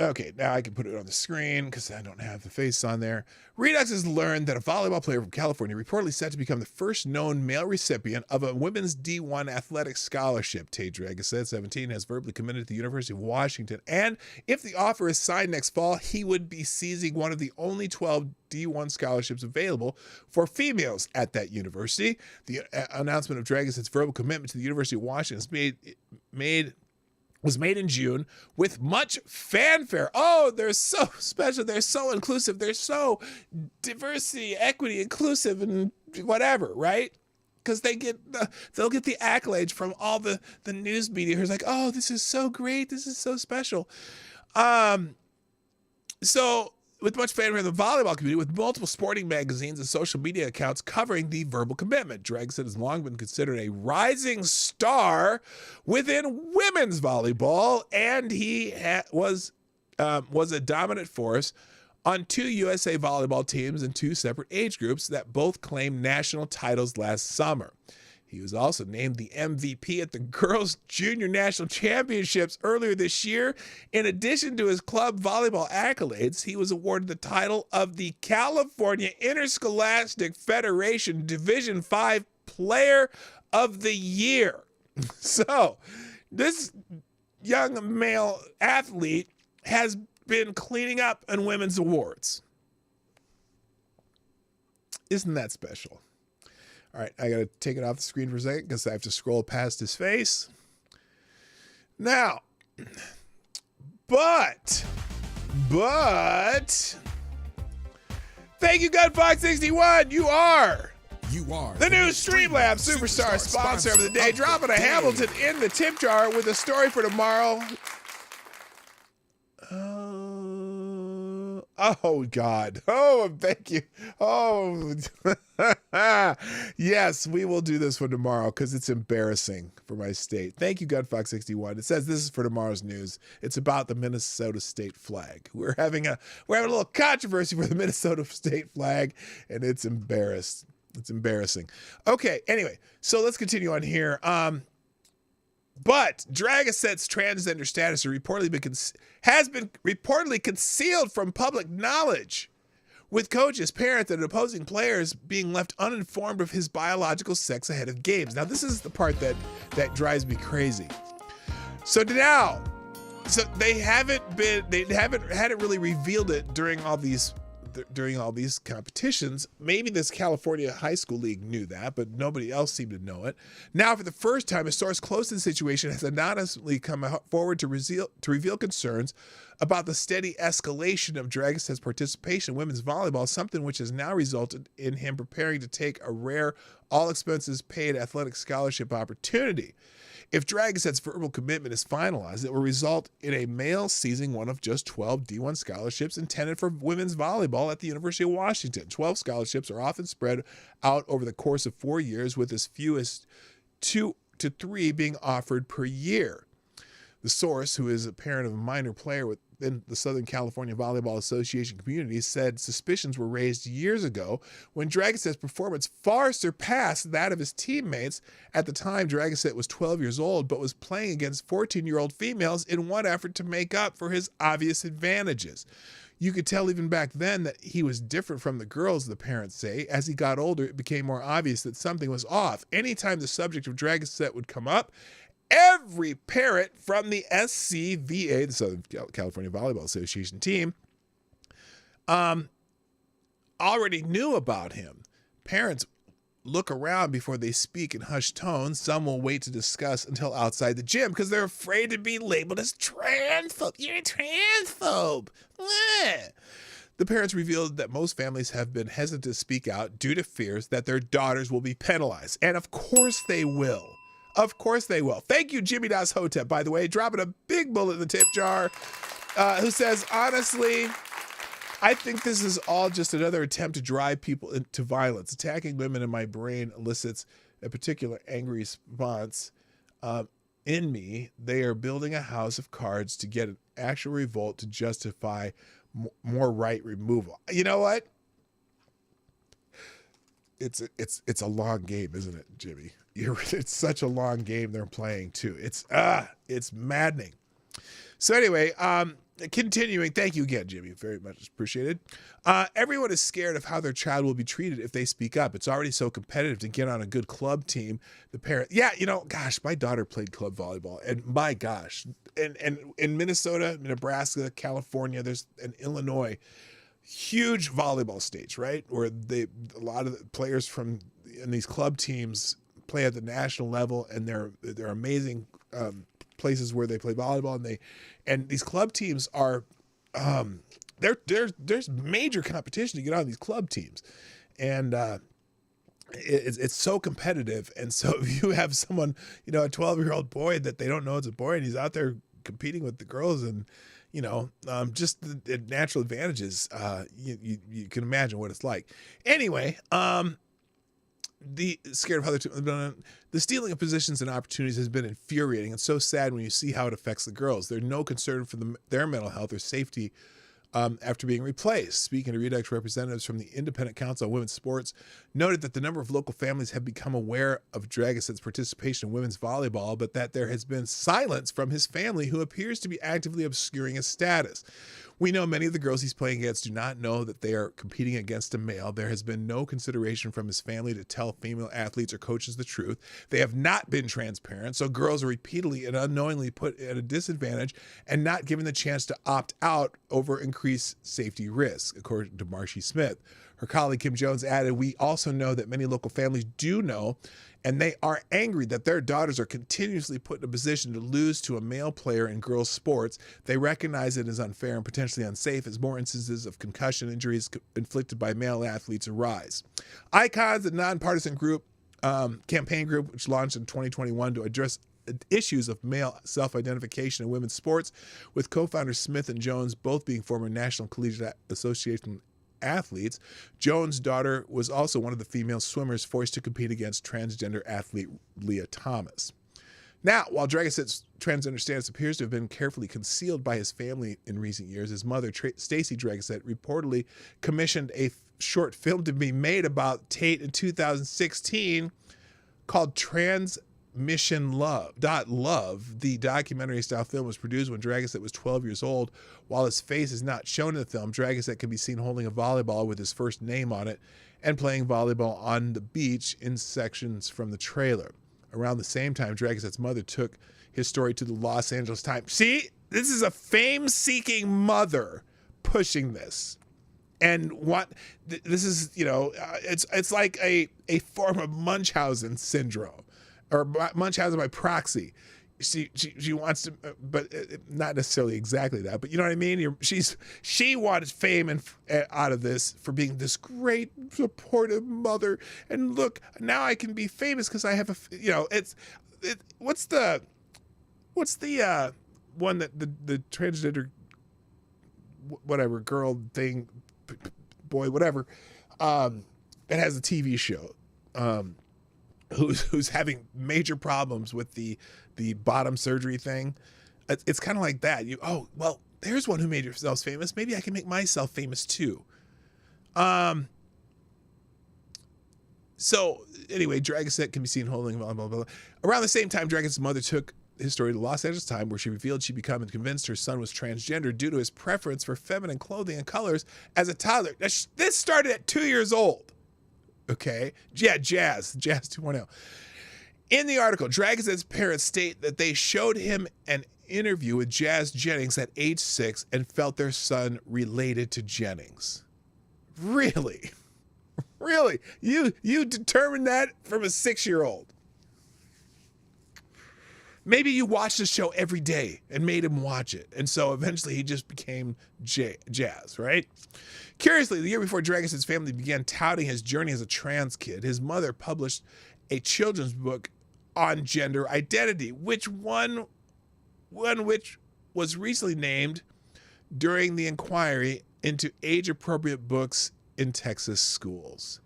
Okay, now I can put it on the screen because I don't have the face on there. Redux has learned that a volleyball player from California reportedly set to become the first known male recipient of a women's D1 athletic scholarship. Tay Draga said 17 has verbally committed to the University of Washington. And if the offer is signed next fall, he would be seizing one of the only 12 D1 scholarships available for females at that university. The announcement of Draga's verbal commitment to the University of Washington was made in June with much fanfare. Oh, they're so special. They're so inclusive. They're so diversity, equity, inclusive, and whatever, right? Because they'll get the accolades from all the news media who's like, oh, this is so great. This is so special. So with much fanfare in the volleyball community, with multiple sporting magazines and social media accounts covering the verbal commitment. Dragson has long been considered a rising star within women's volleyball, and he was a dominant force on 2 USA volleyball teams in 2 separate age groups that both claimed national titles last summer. He was also named the MVP at the Girls Junior National Championships earlier this year. In addition to his club volleyball accolades, he was awarded the title of the California Interscholastic Federation Division V Player of the Year. So, this young male athlete has been cleaning up in women's awards. Isn't that special? All right, I got to take it off the screen for a second because I have to scroll past his face. Now, but, thank you, GunFox61. You are the new Streamlabs Superstar sponsor of the day. Dropping a Hamilton in the tip jar with a story for tomorrow. Oh, God. Oh, thank you. Oh, yes, we will do this for tomorrow because it's embarrassing for my state. Thank you, GunFox61. It says this is for tomorrow's news. It's about the Minnesota state flag. We're having a little controversy for the Minnesota state flag, and it's embarrassing. Okay, anyway, so let's continue on here. But Dragaset's transgender status has been reportedly concealed from public knowledge, with coaches, parents, and opposing players being left uninformed of his biological sex ahead of games. Now, this is the part that drives me crazy. So they haven't really revealed it during all these competitions. Maybe this California high school league knew that, but nobody else seemed to know it. Now, for the first time, a source close to the situation has anonymously come forward to reveal concerns about the steady escalation of Dragice's participation in women's volleyball, something which has now resulted in him preparing to take a rare, all-expenses-paid athletic scholarship opportunity. If Dragice's verbal commitment is finalized, it will result in a male seizing one of just 12 D1 scholarships intended for women's volleyball at the University of Washington. 12 scholarships are often spread out over the course of 4 years, with as few as 2 to 3 being offered per year. The source, who is a parent of a minor player within the Southern California Volleyball Association community, said suspicions were raised years ago when Dragice's performance far surpassed that of his teammates. At the time, Dragice was 12 years old, but was playing against 14-year-old females in one effort to make up for his obvious advantages. You could tell even back then that he was different from the girls, the parents say. As he got older, it became more obvious that something was off. Anytime the subject of Dragice would come up, every parent from the SCVA, the Southern California Volleyball Association team, already knew about him. Parents look around before they speak in hushed tones. Some will wait to discuss until outside the gym because they're afraid to be labeled as transphobe. You're a transphobe. The parents revealed that most families have been hesitant to speak out due to fears that their daughters will be penalized. And of course they will. Of course they will. Thank you, Jimmy Das Hotep, by the way, dropping a big bullet in the tip jar, who says, honestly, I think this is all just another attempt to drive people into violence. Attacking women in my brain elicits a particular angry response in me. They are building a house of cards to get an actual revolt to justify more right removal. You know what? It's a long game, isn't it, Jimmy? It's such a long game they're playing too. It's maddening. So anyway, continuing. Thank you again, Jimmy. Very much appreciated. Everyone is scared of how their child will be treated if they speak up. It's already so competitive to get on a good club team. The parent, gosh, my daughter played club volleyball, and my gosh, and in Minnesota, Nebraska, California, and Illinois, huge volleyball states, right? Where a lot of the players from in these club teams play at the national level, and they're amazing places where they play volleyball, and these club teams are there's major competition to get on these club teams, and it's so competitive. And so if you have someone, a 12-year-old boy that they don't know it's a boy, and he's out there competing with the girls, and just the natural advantages, you can imagine what it's like. Anyway, the stealing of positions and opportunities has been infuriating and so sad when you see how it affects the girls. There's no concern for their mental health or safety after being replaced. Speaking to Redux, representatives from the Independent Council on Women's Sports noted that the number of local families have become aware of Dragice's participation in women's volleyball, but that there has been silence from his family, who appears to be actively obscuring his status. We know many of the girls he's playing against do not know that they are competing against a male. There has been no consideration from his family to tell female athletes or coaches the truth. They have not been transparent, so girls are repeatedly and unknowingly put at a disadvantage and not given the chance to opt out over increased safety risk, according to Marcy Smith. Her colleague Kim Jones added, "We also know that many local families do know, and they are angry that their daughters are continuously put in a position to lose to a male player in girls' sports. They recognize it as unfair and potentially unsafe as more instances of concussion injuries inflicted by male athletes arise." Icons, a nonpartisan group, campaign group, which launched in 2021 to address issues of male self-identification in women's sports, with co-founders Smith and Jones both being former National Collegiate Association athletes. Jones' daughter was also one of the female swimmers forced to compete against transgender athlete Leah Thomas. Now, while Dragice's transgender status appears to have been carefully concealed by his family in recent years, his mother, Stacey Dragice, reportedly commissioned a short film to be made about Tate in 2016 called Transmission Love. The documentary-style film was produced when Dragice was 12 years old. While his face is not shown in the film, Dragice can be seen holding a volleyball with his first name on it and playing volleyball on the beach in sections from the trailer. Around the same time, Dragice's mother took his story to the Los Angeles Times. See, this is a fame-seeking mother pushing this. And this is, it's like a form of Munchausen syndrome, or Munchausen by proxy. she wants to, but not necessarily exactly that. But you know what I mean. She wanted fame and out of this for being this great supportive mother. And look, now I can be famous because I have what's the one that the transgender whatever girl thing boy whatever that has a TV show who's having major problems with the bottom surgery thing. It's kind of like that. There's one who made yourself famous. Maybe I can make myself famous too. So anyway, Dragonset can be seen holding blah, blah, blah. Around the same time, Dragonset's mother took his story to the Los Angeles Times, where she revealed she'd become convinced her son was transgender due to his preference for feminine clothing and colors as a toddler. Now, this started at 2 years old. Okay? Yeah, Jazz 2.0. In the article, Dragonset's parents state that they showed him an interview with Jazz Jennings at age 6 and felt their son related to Jennings. Really? Really? You determined that from a 6-year-old? Maybe you watched the show every day and made him watch it. And so eventually he just became Jazz, right? Curiously, the year before Dragonset's family began touting his journey as a trans kid, his mother published a children's book on gender identity, which was recently named during the inquiry into age-appropriate books in Texas schools.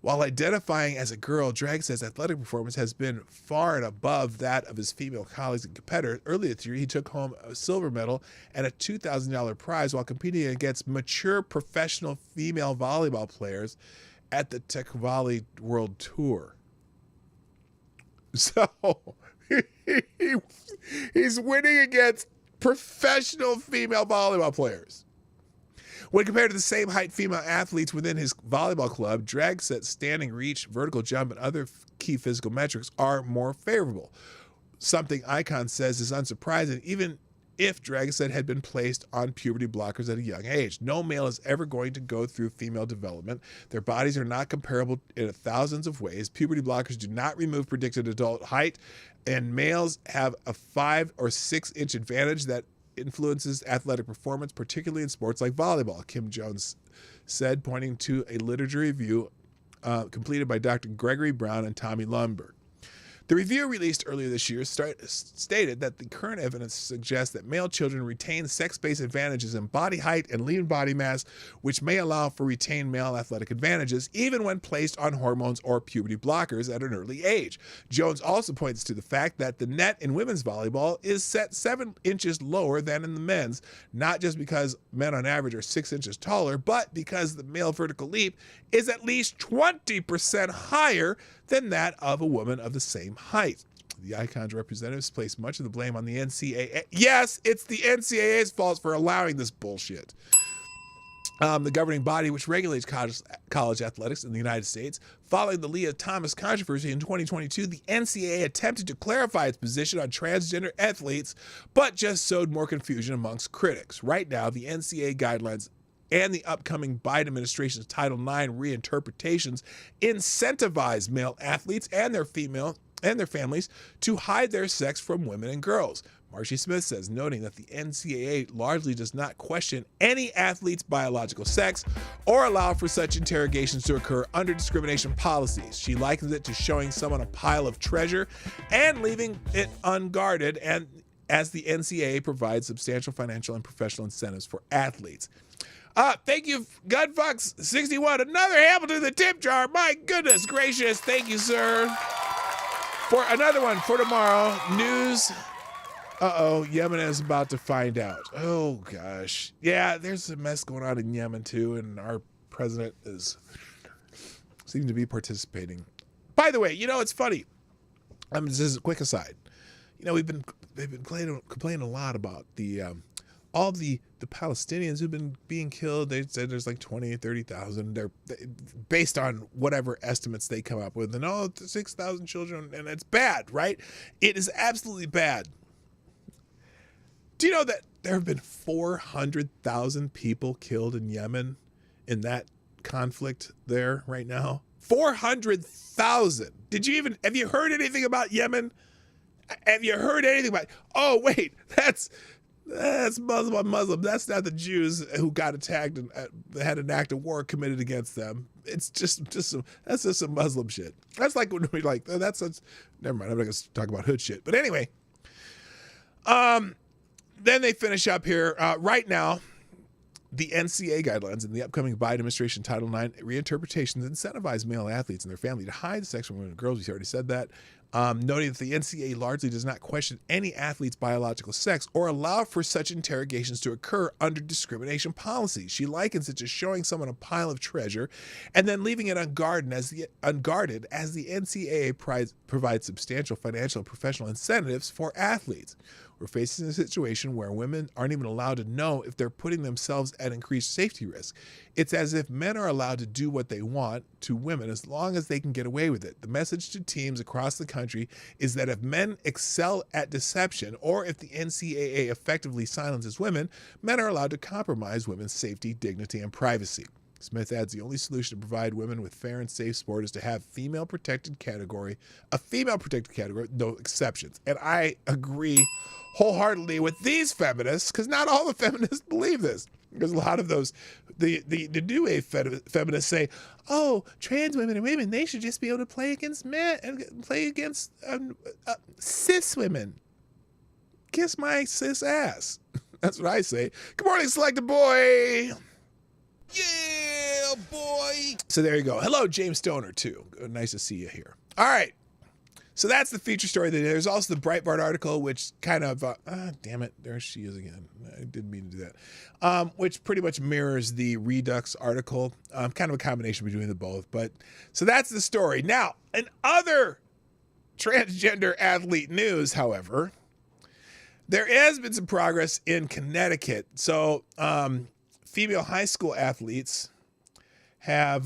While identifying as a girl, Dragonset's athletic performance has been far and above that of his female colleagues and competitors. Earlier this year, he took home a silver medal and a $2,000 prize while competing against mature professional female volleyball players at the Tech Volley World Tour. So he's winning against professional female volleyball players. When compared to the same height female athletes within his volleyball club, Dragonset's standing reach, vertical jump, and other key physical metrics are more favorable. Something Icon says is unsurprising, even if Dragonset had been placed on puberty blockers at a young age. No male is ever going to go through female development. Their bodies are not comparable in thousands of ways. Puberty blockers do not remove predicted adult height, and males have a 5 or 6 inch advantage that influences athletic performance, particularly in sports like volleyball, Kim Jones said, pointing to a literature review completed by Dr. Gregory Brown and Tommy Lundberg. The review released earlier this year stated that the current evidence suggests that male children retain sex-based advantages in body height and lean body mass, which may allow for retained male athletic advantages even when placed on hormones or puberty blockers at an early age. Jones also points to the fact that the net in women's volleyball is set 7 inches lower than in the men's, not just because men on average are 6 inches taller, but because the male vertical leap is at least 20% higher than that of a woman of the same height. The Icon's representatives place much of the blame on the NCAA. Yes, it's the NCAA's fault for allowing this bullshit. The governing body which regulates college athletics in the United States. Following the Leah Thomas controversy in 2022, the NCAA attempted to clarify its position on transgender athletes, but just sowed more confusion amongst critics. Right now, the NCAA guidelines and the upcoming Biden administration's Title IX reinterpretations incentivize male athletes and their families to hide their sex from women and girls. Marcy Smith says, noting that the NCAA largely does not question any athlete's biological sex or allow for such interrogations to occur under discrimination policies. She likens it to showing someone a pile of treasure and leaving it unguarded, and as the NCAA provides substantial financial and professional incentives for athletes. Thank you, Gunfucks61. Another Hamilton in the tip jar. My goodness gracious. Thank you, sir. For another one for tomorrow. News. Yemen is about to find out. Oh, gosh. Yeah, there's a mess going on in Yemen, too, and our president seems to be participating. By the way, it's funny. This is a quick aside. They've been complaining a lot about all the Palestinians who've been being killed. They said there's like 20, 30,000. They're based on whatever estimates they come up with. And 6,000 children, and it's bad, right? It is absolutely bad. Do you know that there have been 400,000 people killed in Yemen in that conflict there right now? 400,000. Have you heard anything about Yemen? Have you heard anything about? Oh wait, that's Muslim on Muslim. That's not the Jews who got attacked and had an act of war committed against them. It's that's just some Muslim shit. That's like when we like that's never mind. I'm not going to talk about hood shit. But anyway, then they finish up here right now. The NCAA guidelines in the upcoming Biden administration Title IX reinterpretations incentivize male athletes and their family to hide sex from women and girls. We already said that. Noting that the NCAA largely does not question any athlete's biological sex or allow for such interrogations to occur under discrimination policy. She likens it to showing someone a pile of treasure and then leaving it unguarded as the NCAA provides substantial financial and professional incentives for athletes. We're facing a situation where women aren't even allowed to know if they're putting themselves at increased safety risk. It's as if men are allowed to do what they want to women as long as they can get away with it. The message to teams across the country is that if men excel at deception or if the NCAA effectively silences women, men are allowed to compromise women's safety, dignity, and privacy. Smith adds the only solution to provide women with fair and safe sport is to have a female protected category, no exceptions. And I agree wholeheartedly with these feminists, because not all the feminists believe this. Because a lot of those, the new wave feminists say, oh, trans women and women, they should just be able to play against men and play against cis women. Kiss my cis ass. That's what I say. Good morning, Selected Boy. Yeah, boy. So there you go. Hello, James Stoner, too. Nice to see you here. All right. So that's the feature story. There's also the Breitbart article, which kind of, damn it, there she is again. I didn't mean to do that. Which pretty much mirrors the Redux article. Kind of a combination between the both. But so that's the story. Now, in other transgender athlete news, however, there has been some progress in Connecticut. So, female high school athletes have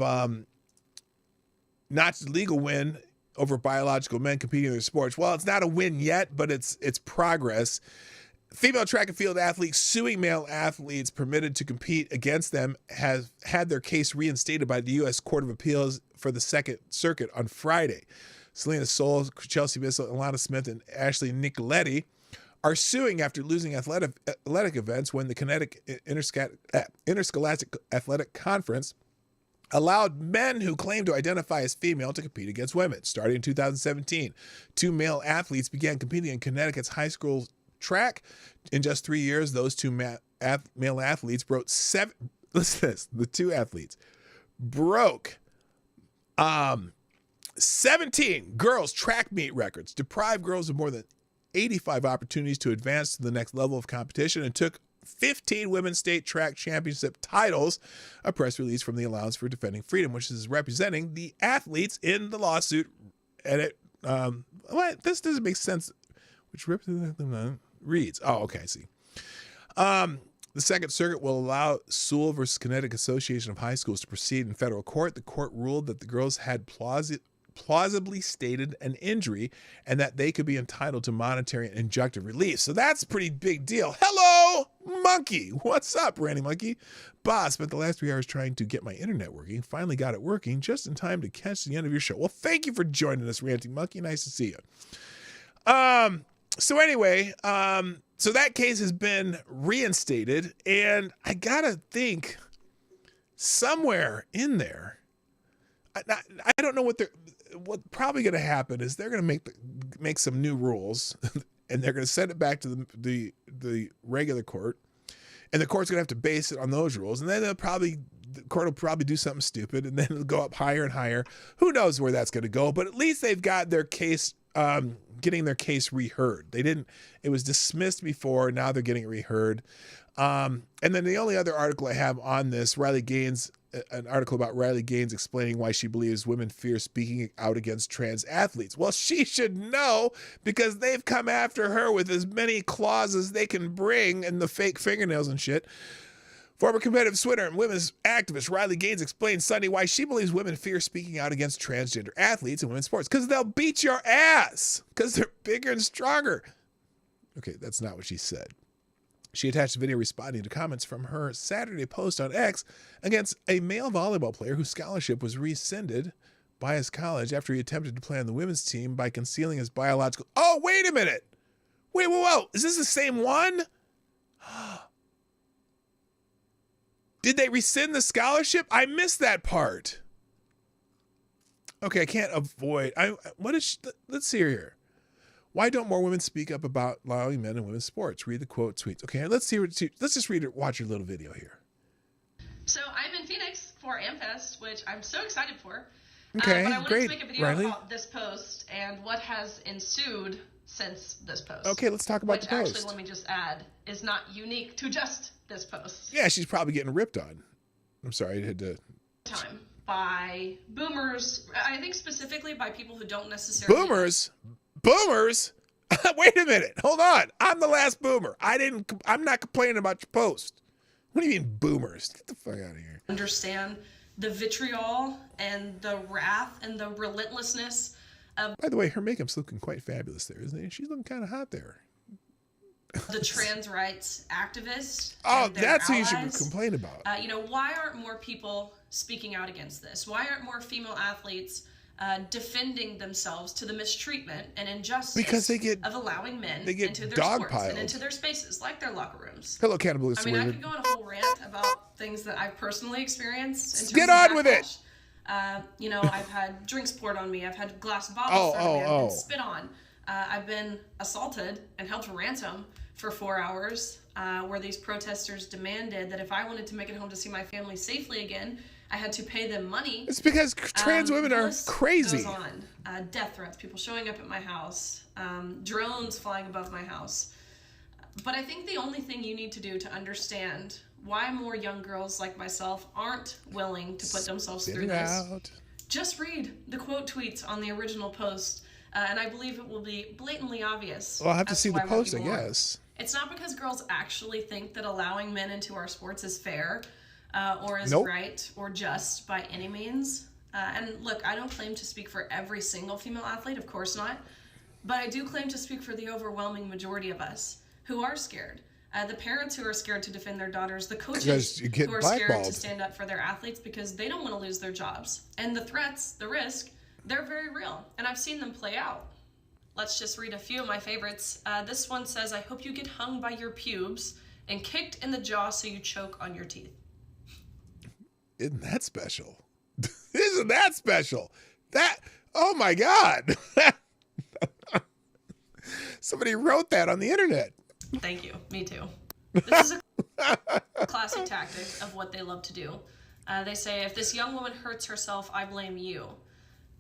notched a legal win over biological men competing in their sports. Well, it's not a win yet, but it's progress. Female track and field athletes suing male athletes permitted to compete against them has had their case reinstated by the U.S. Court of Appeals for the Second Circuit on Friday. Selena Soule, Chelsea Bissell, Alana Smith, and Ashley Nicoletti are suing after losing athletic events when the Connecticut Interscholastic Athletic Conference allowed men who claim to identify as female to compete against women. Starting in 2017, 2 male athletes began competing in Connecticut's high school track. In just 3 years, those 2 male athletes broke listen to this, the 2 athletes broke 17 girls' track meet records, deprived girls of more than 85 opportunities to advance to the next level of competition, and took 15 women's state track championship titles. A press release from the Alliance for Defending Freedom, which is representing the athletes in the lawsuit, and it this doesn't make sense. Which reads, oh, okay, I see. The Second Circuit will allow Soule versus Connecticut Association of High Schools to proceed in federal court. The court ruled that the girls had plausibly stated an injury and that they could be entitled to monetary and injunctive relief. So that's a pretty big deal. Hello, Monkey. What's up, Randy Monkey? Boss, spent the last 3 hours trying to get my internet working. Finally got it working just in time to catch the end of your show. Well, thank you for joining us, Randy Monkey. Nice to see you. So anyway, so that case has been reinstated, and I gotta think somewhere in there, I don't know what's probably going to happen is they're going to make some new rules, and they're going to send it back to the regular court, and the court's going to have to base it on those rules, and then the court will probably do something stupid, and then it'll go up higher and higher. Who knows where that's going to go? But at least they've got their case, getting their case reheard. It was dismissed before. Now they're getting it reheard. And then the only other article I have on this, an article about Riley Gaines explaining why she believes women fear speaking out against trans athletes. Well, she should know, because they've come after her with as many clauses they can bring and the fake fingernails and shit. Former competitive swimmer and women's activist Riley Gaines explained Sunday why she believes women fear speaking out against transgender athletes in women's sports. Because they'll beat your ass. Because they're bigger and stronger. Okay, that's not what she said. She attached a video responding to comments from her Saturday post on X against a male volleyball player whose scholarship was rescinded by his college after he attempted to play on the women's team by concealing his biological. Oh, wait a minute. Wait, whoa. Is this the same one? Did they rescind the scholarship? I missed that part. Okay, I can't avoid. Let's see here. Why don't more women speak up about allowing men in women's sports? Read the quote tweets. Okay, let's just read it. Watch your little video here. So I'm in Phoenix for AmFest, which I'm so excited for. Okay, but I wanted great, to make a video Riley. about this post and what has ensued since this post. Okay, let's talk about the post. Which actually, let me just add, is not unique to just this post. Yeah, she's probably getting ripped on. I'm sorry, I had to. Time by boomers, I think specifically by people who don't necessarily. Boomers? Wait a minute. Hold on. I'm the last boomer. I'm not complaining about your post. What do you mean boomers? Get the fuck out of here. Understand the vitriol and the wrath and the relentlessness of. By the way, her makeup's looking quite fabulous there, isn't it? She's looking kind of hot there. The trans rights activists. Oh, that's allies. who you should complain about. Why aren't more people speaking out against this? Why aren't more female athletes defending themselves to the mistreatment and injustice of allowing men into their sports and into their spaces, like their locker rooms? Hello, Cannibalism. I could go on a whole rant about things that I've personally experienced. Get on with it. I've had drinks poured on me. I've had glass bottles thrown at me. I've been spit on. I've been assaulted and held for ransom for 4 hours, where these protesters demanded that if I wanted to make it home to see my family safely again, I had to pay them money. It's because trans women are crazy. Goes on. Death threats, people showing up at my house, drones flying above my house. But I think the only thing you need to do to understand why more young girls like myself aren't willing to put themselves through this, just read the quote tweets on the original post, and I believe it will be blatantly obvious. Well, I'll have to see the post, I guess. It's not because girls actually think that allowing men into our sports is fair or is right or just by any means. And look, I don't claim to speak for every single female athlete, of course not. But I do claim to speak for the overwhelming majority of us who are scared. The parents who are scared to defend their daughters, the coaches who are scared to stand up for their athletes because they don't want to lose their jobs. And the threats, the risk, they're very real. And I've seen them play out. Let's just read a few of my favorites. This one says, I hope you get hung by your pubes and kicked in the jaw so you choke on your teeth. Isn't that special? Isn't that special? Oh my God. Somebody wrote that on the internet. Thank you. Me too. This is a classic tactic of what they love to do. They say, if this young woman hurts herself, I blame you.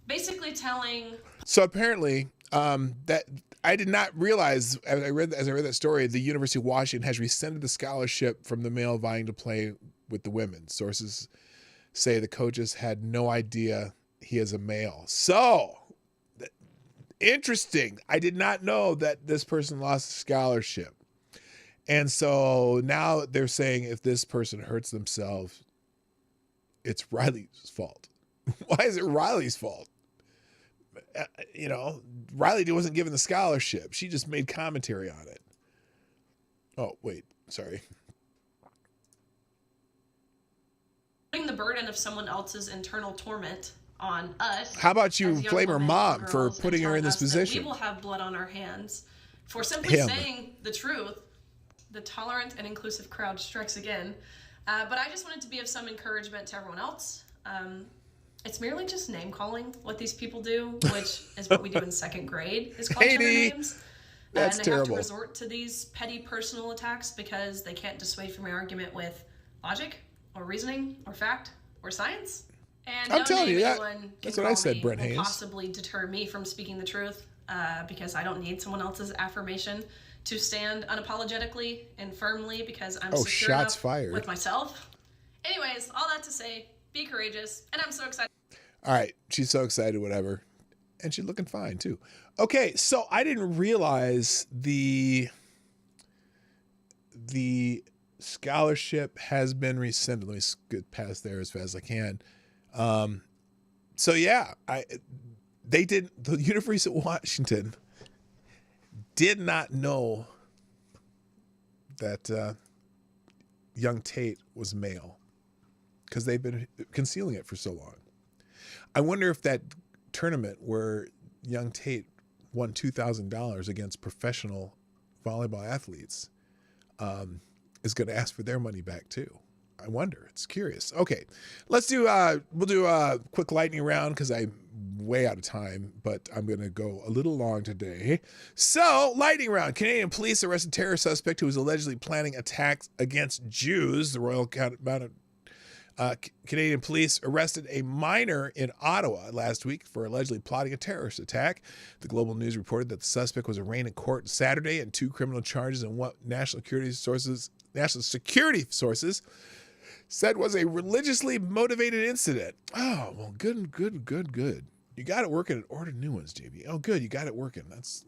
Basically telling. So apparently, that I did not realize as I read that story, the University of Washington has rescinded the scholarship from the male vying to play with the women. Sources say the coaches had no idea he is a male. So interesting. I did not know that this person lost a scholarship. And so now they're saying if this person hurts themselves, it's Riley's fault. Why is it Riley's fault? Riley wasn't given the scholarship. She just made commentary on it. Oh, wait. Sorry. Putting the burden of someone else's internal torment on us. How about you blame her mom for putting her in this position? We will have blood on our hands for simply saying the truth. The tolerant and inclusive crowd strikes again. But I just wanted to be of some encouragement to everyone else. It's merely just name calling what these people do, which is what we do in second grade, is call each other names. That's and terrible. Have to resort to these petty personal attacks because they can't dissuade from my argument with logic or reasoning or fact or science. And I'm telling you that. That's what I said, Brent Hayes. Possibly deter me from speaking the truth because I don't need someone else's affirmation to stand unapologetically and firmly because I'm secure enough with myself. Anyways, all that to say, be courageous, and I'm so excited. All right, she's so excited, whatever. And she's looking fine, too. Okay, so I didn't realize the scholarship has been rescinded. Let me get past there as fast as I can. So, yeah, the University of Washington did not know that young Tate was male because they've been concealing it for so long. I wonder if that tournament where young Tate won $2,000 against professional volleyball athletes is going to ask for their money back too. I wonder. It's curious. Okay, we'll do a quick lightning round because I'm way out of time, but I'm going to go a little long today. So, lightning round. Canadian police arrested terror suspect who was allegedly planning attacks against Jews. The Royal Canadian police arrested a minor in Ottawa last week for allegedly plotting a terrorist attack. The Global News reported that the suspect was arraigned in court Saturday and 2 criminal charges in what national security sources said was a religiously motivated incident. Oh, well, good. You got it working and order new ones, JB. Oh, good. You got it working. That's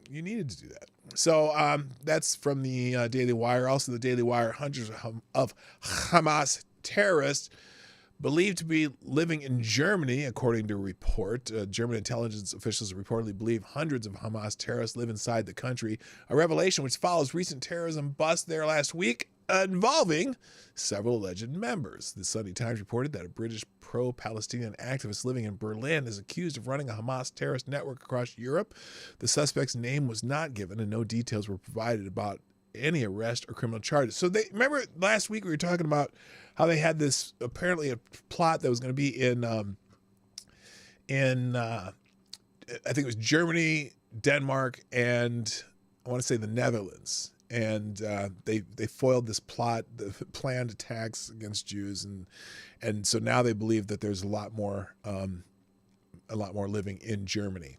you needed to do that. So that's from the Daily Wire. Also, the Daily Wire, hundreds of Hamas terrorists believed to be living in Germany, according to a report. German intelligence officials reportedly believe hundreds of Hamas terrorists live inside the country, a revelation which follows recent terrorism busts there last week involving several alleged members. The Sunday Times reported that a British pro-Palestinian activist living in Berlin is accused of running a Hamas terrorist network across Europe. The suspect's name was not given and no details were provided about any arrest or criminal charges. So remember last week we were talking about how they had this apparently a plot that was going to be in I think it was Germany, Denmark, and I want to say the Netherlands. And they foiled this plot, the planned attacks against Jews, and so now they believe that there's a lot more living in Germany.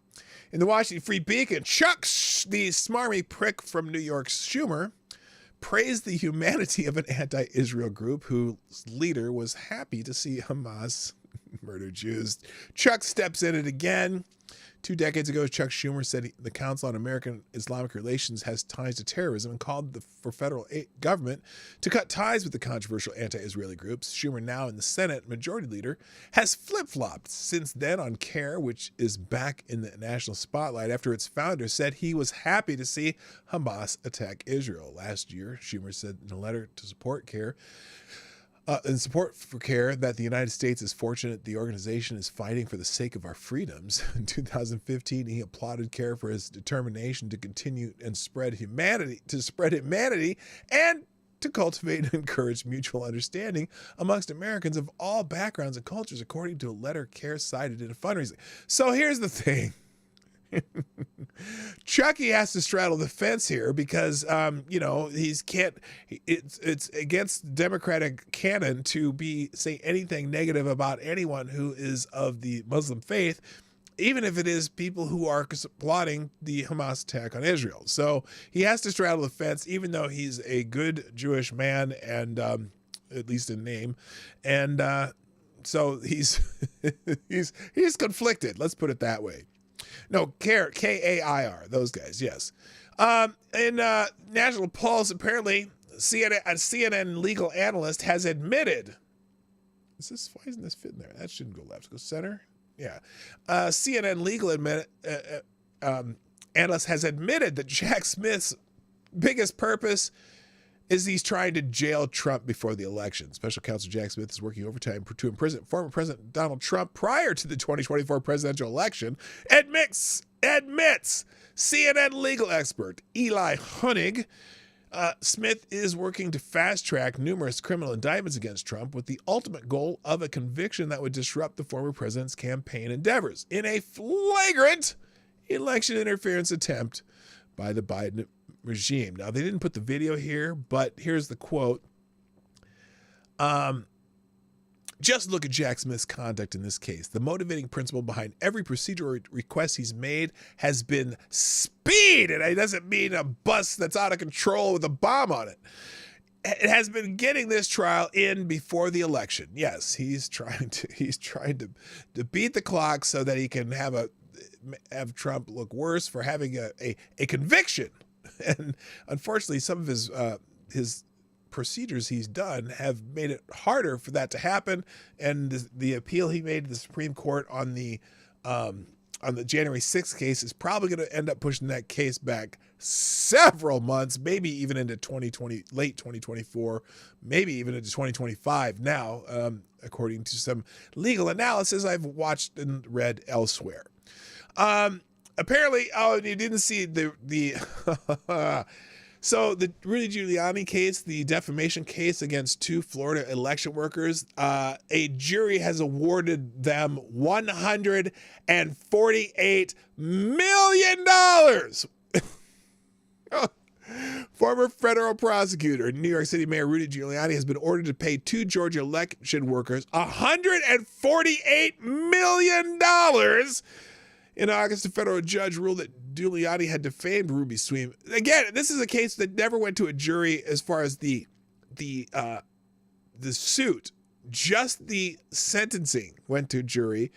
In the Washington Free Beacon, Chuck, the smarmy prick from New York's Schumer, praised the humanity of an anti-Israel group whose leader was happy to see Hamas murder Jews. Chuck steps in it again. 2 decades ago, Chuck Schumer said the Council on American Islamic Relations has ties to terrorism and called for federal government to cut ties with the controversial anti-Israeli groups. Schumer, now in the Senate majority leader, has flip-flopped since then on CARE, which is back in the national spotlight after its founder said he was happy to see Hamas attack Israel. Last year, Schumer said in a letter to support CARE, in support for CARE, that the United States is fortunate the organization is fighting for the sake of our freedoms. In 2015, he applauded CARE for his determination to continue and spread humanity, and to cultivate and encourage mutual understanding amongst Americans of all backgrounds and cultures, according to a letter CARE cited in a fundraising. So here's the thing. Chucky has to straddle the fence here because, it's against Democratic canon to say anything negative about anyone who is of the Muslim faith, even if it is people who are plotting the Hamas attack on Israel. So he has to straddle the fence, even though he's a good Jewish man and, at least in name. And, so he's conflicted. Let's put it that way. No, CAIR, K-A-I-R, those guys, yes. In National Pulse, apparently, a CNN legal analyst has admitted, why isn't this fitting there? That shouldn't go left, go center. Yeah. CNN legal analyst has admitted that Jack Smith's biggest purpose is he's trying to jail Trump before the election. Special counsel Jack Smith is working overtime to imprison former President Donald Trump prior to the 2024 presidential election, admits CNN legal expert Eli Honig. Smith is working to fast-track numerous criminal indictments against Trump with the ultimate goal of a conviction that would disrupt the former president's campaign endeavors in a flagrant election interference attempt by the Biden regime. Now, they didn't put the video here, but here's the quote. Just look at Jack Smith's conduct in this case. The motivating principle behind every procedural request he's made has been speed. And it doesn't mean a bus that's out of control with a bomb on it. It has been getting this trial in before the election. Yes, he's trying to beat the clock so that he can have Trump look worse for having a conviction. And unfortunately, some of his procedures he's done have made it harder for that to happen. And the appeal he made to the Supreme Court on the January 6th case is probably going to end up pushing that case back several months, maybe even into 2020, late 2024, maybe even into 2025 now, according to some legal analysis I've watched and read elsewhere. Apparently, you didn't see so the Rudy Giuliani case, the defamation case against 2 Florida election workers, a jury has awarded them $148 million. Former federal prosecutor, New York City Mayor Rudy Giuliani, has been ordered to pay 2 Georgia election workers $148 million. In August, a federal judge ruled that Giuliani had defamed Ruby Sweem. Again, this is a case that never went to a jury as far as the suit. Just the sentencing went to a jury.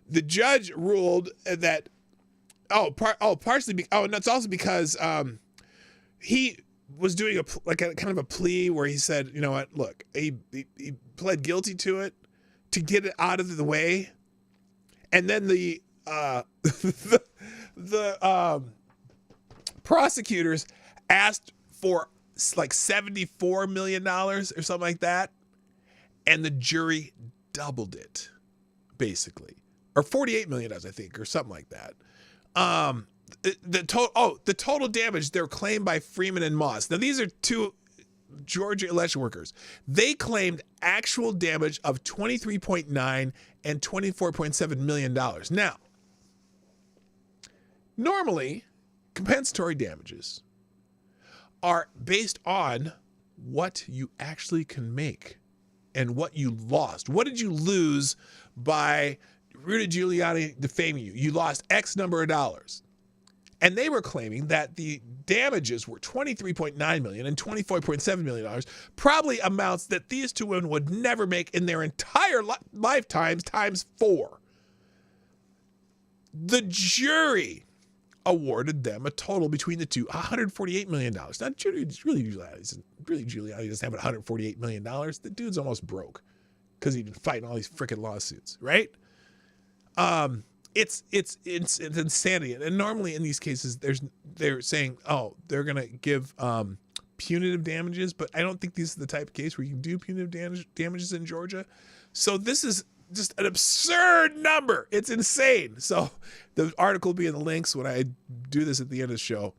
The judge ruled that and that's also because he was doing a kind of a plea where he said, you know what, look, he pled guilty to it to get it out of the way, and then the prosecutors asked for like $74 million or something like that, and the jury doubled it, basically, or $48 million, I think, or something like that. The total damage they're claimed by Freeman and Moss. Now, these are 2 Georgia election workers. They claimed actual damage of $23.9 and $24.7 million. Now, normally, compensatory damages are based on what you actually can make and what you lost. What did you lose by Rudy Giuliani defaming you? You lost X number of dollars. And they were claiming that the damages were $23.9 million and $24.7 million, probably amounts that these 2 women would never make in their entire lifetimes times 4. The jury awarded them a total between the 2, $148 million. Now, Rudy Giuliani doesn't have $148 million. The dude's almost broke because he's been fighting all these freaking lawsuits, right? It's insanity. And normally in these cases, they're saying, they're going to give punitive damages, but I don't think this is the type of case where you can do punitive damages in Georgia. So this is just an absurd number. It's insane. So the article will be in the links when I do this at the end of the show.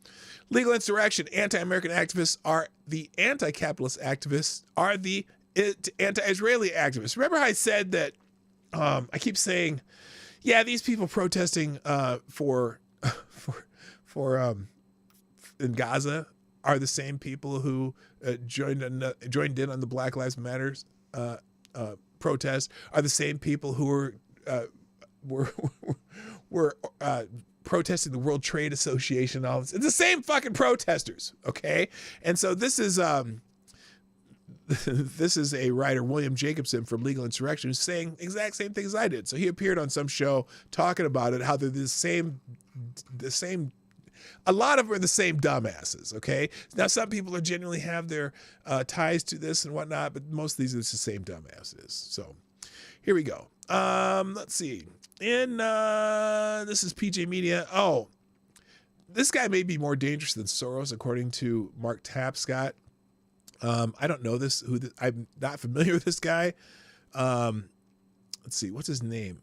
Legal insurrection. Anti-American activists are the anti-capitalist activists are the anti-Israeli activists. Remember how I said that I keep saying, yeah, these people protesting for in Gaza are the same people who joined in on the Black Lives Matters protest, are the same people who were protesting the World Trade Association. All this. It's the same fucking protesters, okay? And so this is a writer, William Jacobson from Legal Insurrection, who's saying exact same things I did. So he appeared on some show talking about it, how they're the same. A lot of them are the same dumbasses, okay? Now, some people are genuinely have their ties to this and whatnot, but most of these are the same dumbasses. So here we go. Let's see. This is PJ Media. Oh, this guy may be more dangerous than Soros, according to Mark Tapscott. I don't know this. I'm not familiar with this guy. Let's see. What's his name?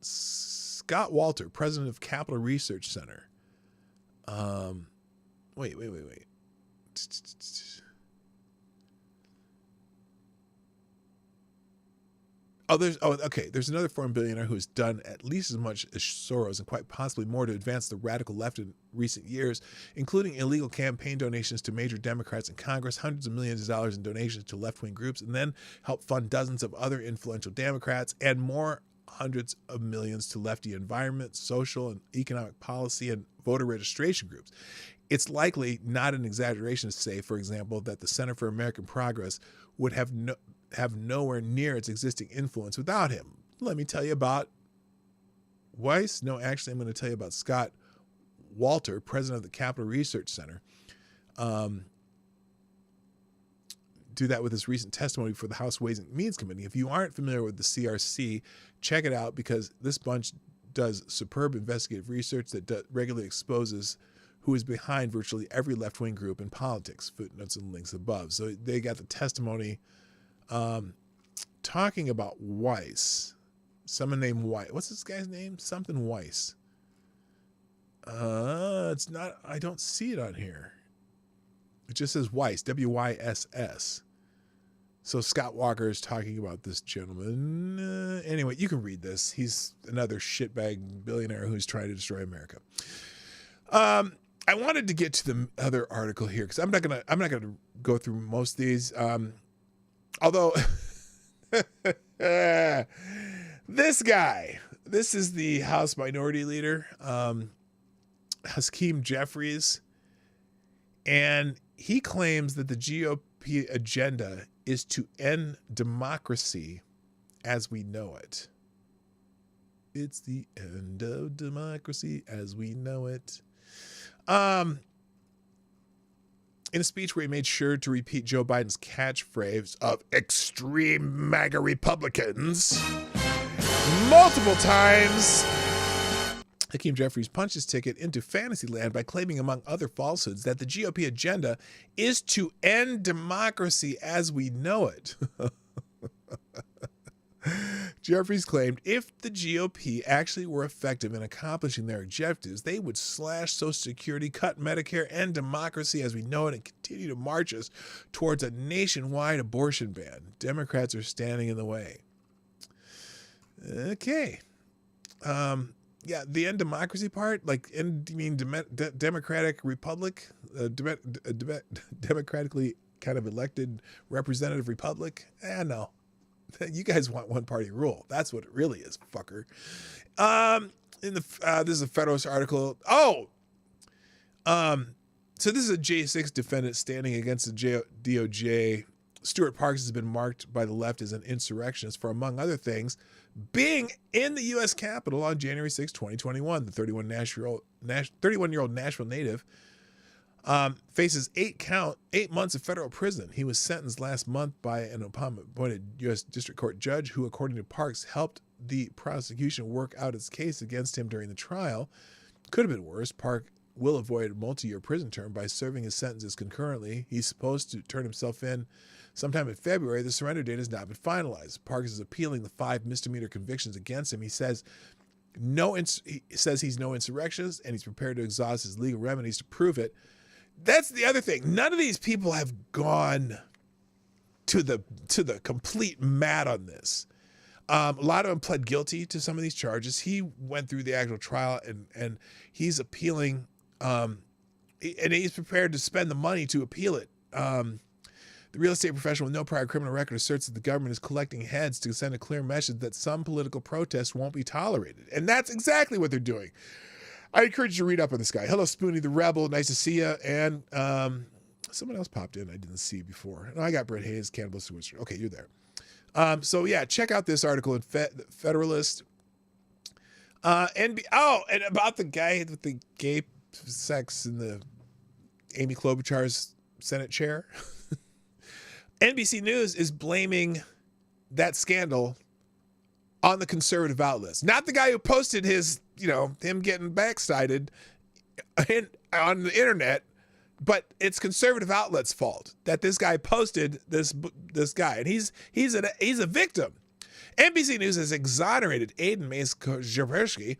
Scott Walter, president of Capital Research Center. Wait. There's another foreign billionaire who has done at least as much as Soros and quite possibly more to advance the radical left in recent years, including illegal campaign donations to major Democrats in Congress, hundreds of millions of dollars in donations to left-wing groups, and then helped fund dozens of other influential Democrats and more hundreds of millions to lefty environment, social and economic policy, and voter registration groups. It's likely not an exaggeration to say, for example, that the Center for American Progress would have nowhere near its existing influence without him. Let me tell you about Weiss. No, actually, I'm going to tell you about Scott Walter, president of the Capital Research Center. Do that with his recent testimony for the House Ways and Means Committee. If you aren't familiar with the CRC, check it out, because this bunch does superb investigative research that regularly exposes who is behind virtually every left-wing group in politics. Footnotes and links above. So they got the testimony talking about Weiss. Someone named Weiss. What's this guy's name? Something Weiss. It's not, I don't see it on here. It just says Weiss, W-Y-S-S. So Scott Walker is talking about this gentleman. Anyway, you can read this. He's another shitbag billionaire who's trying to destroy America. I wanted to get to the other article here because I'm not gonna go through most of these. Although this guy, this is the House Minority Leader, Hakeem Jeffries, and he claims that the GOP agenda is to end democracy as we know it. It's the end of democracy as we know it. In a speech where he made sure to repeat Joe Biden's catchphrase of extreme MAGA Republicans multiple times, Hakeem Jeffries punched his ticket into fantasy land by claiming, among other falsehoods, that the GOP agenda is to end democracy as we know it. Jeffries claimed if the GOP actually were effective in accomplishing their objectives, they would slash Social Security, cut Medicare, end democracy as we know it, and continue to march us towards a nationwide abortion ban. Democrats are standing in the way. Okay. Yeah, the end democracy part, like, you mean Democratic Republic, democratically kind of elected representative republic? No. You guys want one party rule. That's what it really is, fucker. This is a Federalist article. So this is a J6 defendant standing against the DOJ. Stuart Parks has been marked by the left as an insurrectionist for, among other things, being in the U.S. Capitol on January 6, 2021. The 31-year-old Nashville native faces 8 months of federal prison. He was sentenced last month by an appointed U.S. District Court judge who, according to Parks, helped the prosecution work out its case against him during the trial. Could have been worse. Park will avoid a multi-year prison term by serving his sentences concurrently. He's supposed to turn himself in sometime in February. The surrender date has not been finalized. Parks is appealing the 5 misdemeanor convictions against him. He says he's no insurrectionist, and he's prepared to exhaust his legal remedies to prove it. That's the other thing. None of these people have gone to the complete mat on this. A lot of them pled guilty to some of these charges. He went through the actual trial and he's appealing, and he's prepared to spend the money to appeal it. The real estate professional with no prior criminal record asserts that the government is collecting heads to send a clear message that some political protests won't be tolerated. And that's exactly what they're doing. I encourage you to read up on this guy. Hello, Spoonie the Rebel. Nice to see you. And someone else popped in I didn't see before. No, I got Brett Hayes, Cannibal Suicide. Okay, you're there. So, yeah, check out this article in Federalist. And about the guy with the gay sex in the Amy Klobuchar's Senate chair. NBC News is blaming that scandal on the conservative outlets. Not the guy who posted his, him getting backsided on the internet, but it's conservative outlets' fault that this guy posted this guy, and he's a victim. NBC News has exonerated Aiden Mays-Jaworski,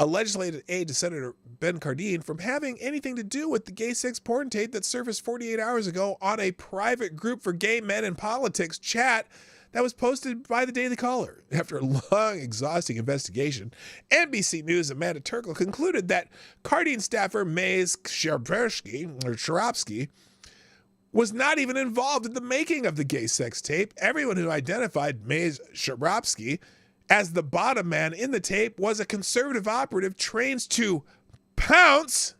a legislative aide to Senator Ben Cardin, from having anything to do with the gay sex porn tape that surfaced 48 hours ago on a private group for gay men in politics chat that was posted by the Daily Caller. After a long, exhausting investigation, NBC News' Amanda Turkle concluded that Cardin staffer Mays-Jaworski was not even involved in the making of the gay sex tape. Everyone who identified Mays-Jaworski as the bottom man in the tape was a conservative operative trained to pounce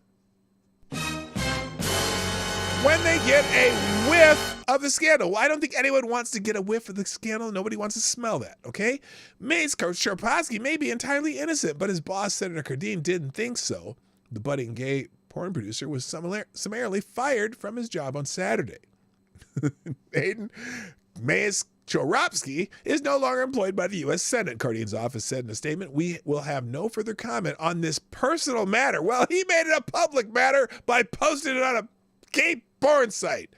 when they get a whiff of the scandal. Well, I don't think anyone wants to get a whiff of the scandal. Nobody wants to smell that, okay? Mays-Jaworski may be entirely innocent, but his boss, Senator Cardin, didn't think so. The budding gay porn producer was summarily fired from his job on Saturday. Aiden Mays-Jaworski Choropsky is no longer employed by the U.S. Senate, Cardin's office said in a statement. We will have no further comment on this personal matter. Well, he made it a public matter by posting it on a gay porn site.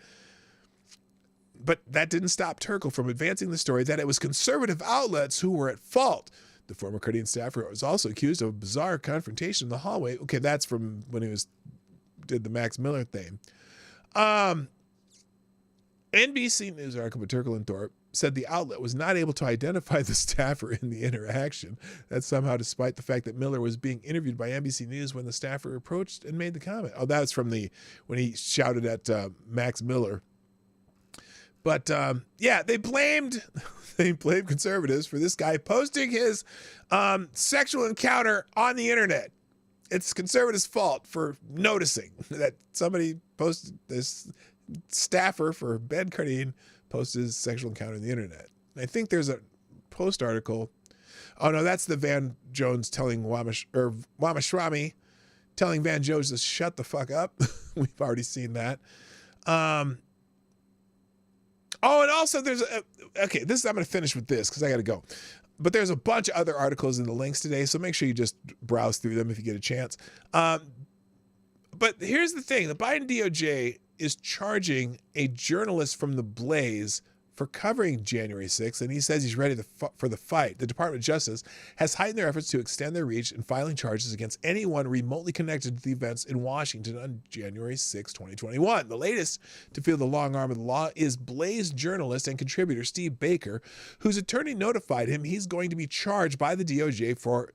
But that didn't stop Turkle from advancing the story that it was conservative outlets who were at fault. The former Cardin staffer was also accused of a bizarre confrontation in the hallway. Okay, that's from when he did the Max Miller thing. NBC News article by Turkle and Thorpe said the outlet was not able to identify the staffer in the interaction. That's somehow despite the fact that Miller was being interviewed by NBC News when the staffer approached and made the comment. Oh, that's from when he shouted at Max Miller. But yeah, they blamed conservatives for this guy posting his sexual encounter on the internet. It's conservatives' fault for noticing that somebody posted this staffer for Ben Cardin posted his sexual encounter on the internet. I think there's a Post article. Oh no, that's the Van Jones telling Ramaswamy telling Van Jones to shut the fuck up. We've already seen that. Oh, and also there's I'm going to finish with this because I got to go. But there's a bunch of other articles in the links today, so make sure you just browse through them if you get a chance. But here's the thing. The Biden DOJ is charging a journalist from The Blaze for covering January 6th, and he says he's ready for the fight. The Department of Justice has heightened their efforts to extend their reach in filing charges against anyone remotely connected to the events in Washington on January 6, 2021. The latest to feel the long arm of the law is Blaze journalist and contributor Steve Baker, whose attorney notified him he's going to be charged by the DOJ for,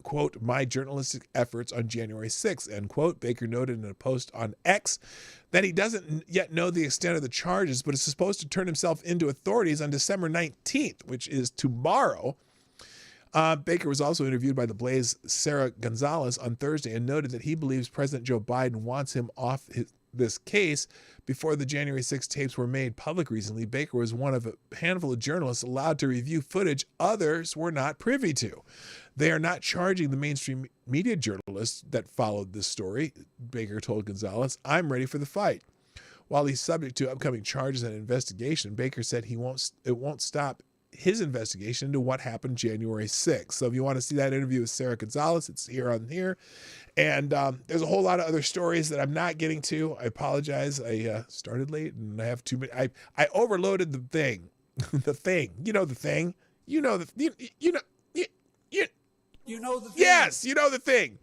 quote, my journalistic efforts on January 6th, end quote. Baker noted in a post on X that he doesn't yet know the extent of the charges, but is supposed to turn himself into authorities on December 19th, which is tomorrow. Baker was also interviewed by The Blaze Sarah Gonzalez on Thursday and noted that he believes President Joe Biden wants him off this case. Before the January 6 tapes were made public recently, Baker was one of a handful of journalists allowed to review footage others were not privy to. They are not charging the mainstream media journalists that followed this story, Baker told Gonzalez. I'm ready for the fight. While he's subject to upcoming charges and investigation, Baker said it won't stop his investigation into what happened January 6th. So if you want to see that interview with Sarah Gonzalez, it's here on here. And there's a whole lot of other stories that I'm not getting to. I apologize. I started late and I have too many. I overloaded the thing. The thing. You know the thing. You know the thing. Yes, you know the thing.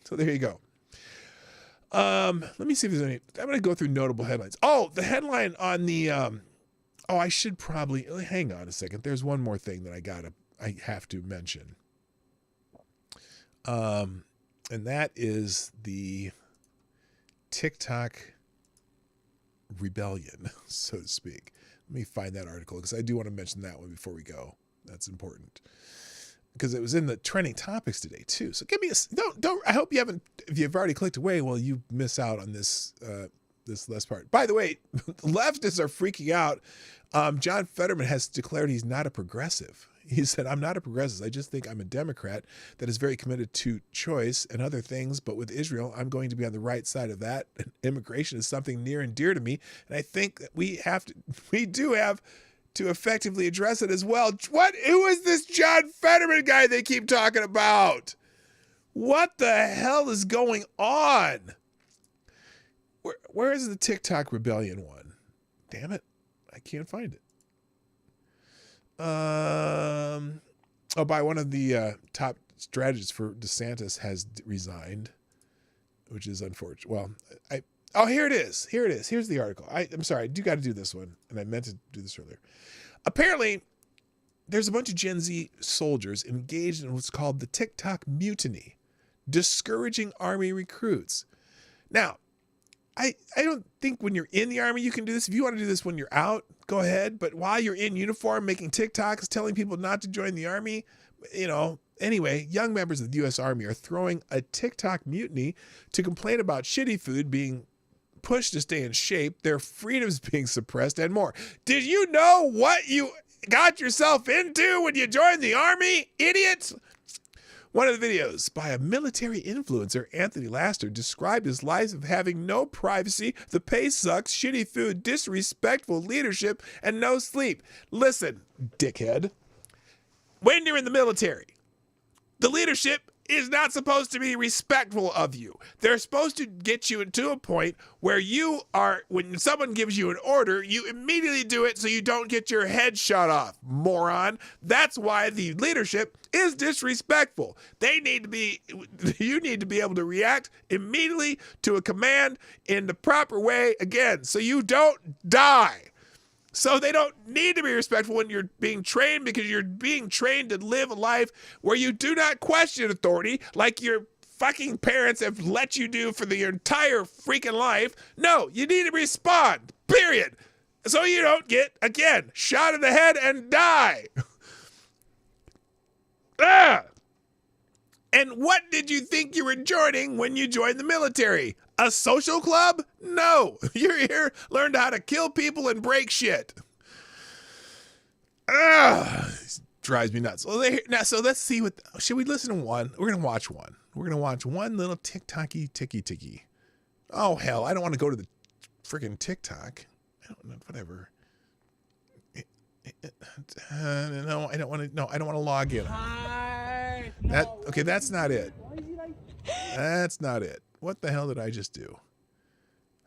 So there you go. Let me see if there's any. I'm going to go through notable headlines. Oh, the headline on the I should probably hang on a second. There's one more thing that I have to mention. And that is the TikTok rebellion, so to speak. Let me find that article because I do want to mention that one before we go. That's important because it was in the trending topics today too. So give me don't. I hope you haven't. If you've already clicked away, well, you miss out on this last part. By the way, leftists are freaking out. John Fetterman has declared he's not a progressive. He said, I'm not a progressive. I just think I'm a Democrat that is very committed to choice and other things. But with Israel, I'm going to be on the right side of that. And immigration is something near and dear to me. And I think that we do have to effectively address it as well. Who is this John Fetterman guy they keep talking about? What the hell is going on? Where is the TikTok rebellion one? Damn it. I can't find it. By one of the top strategists for DeSantis has resigned, which is unfortunate. Well, here it is. Here's the article. I'm sorry. I do got to do this one, and I meant to do this earlier. Apparently, there's a bunch of Gen Z soldiers engaged in what's called the TikTok mutiny, discouraging Army recruits. Now, I don't think when you're in the Army you can do this. If you want to do this when you're out, go ahead. But while you're in uniform making TikToks telling people not to join the Army, anyway, young members of the U.S. Army are throwing a TikTok mutiny to complain about shitty food being pushed to stay in shape, their freedoms being suppressed, and more. Did you know what you got yourself into when you joined the Army, idiots? One of the videos by a military influencer, Anthony Laster, described his life of having no privacy, the pay sucks, shitty food, disrespectful leadership, and no sleep. Listen, dickhead. When you're in the military, the leadership is not supposed to be respectful of you. They're supposed to get you to a point where you are, when someone gives you an order, you immediately do it so you don't get your head shot off, moron. That's why the leadership is disrespectful. You need to be able to react immediately to a command in the proper way, again, so you don't die. So they don't need to be respectful when you're being trained, because you're being trained to live a life where you do not question authority like your fucking parents have let you do for the entire freaking life. No, you need to respond, period. So you don't get, again, shot in the head and die. And what did you think you were joining when you joined the military? A social club? No, you're here, learn how to kill people and break shit. It drives me nuts. So let's see what, should we listen to one? We're going to watch one. We're going to watch one little ticky. Oh, hell, I don't want to go to the freaking TikTok. I don't know, whatever. No, I don't want to log in. Okay, that's not it. That's not it. What the hell did I just do?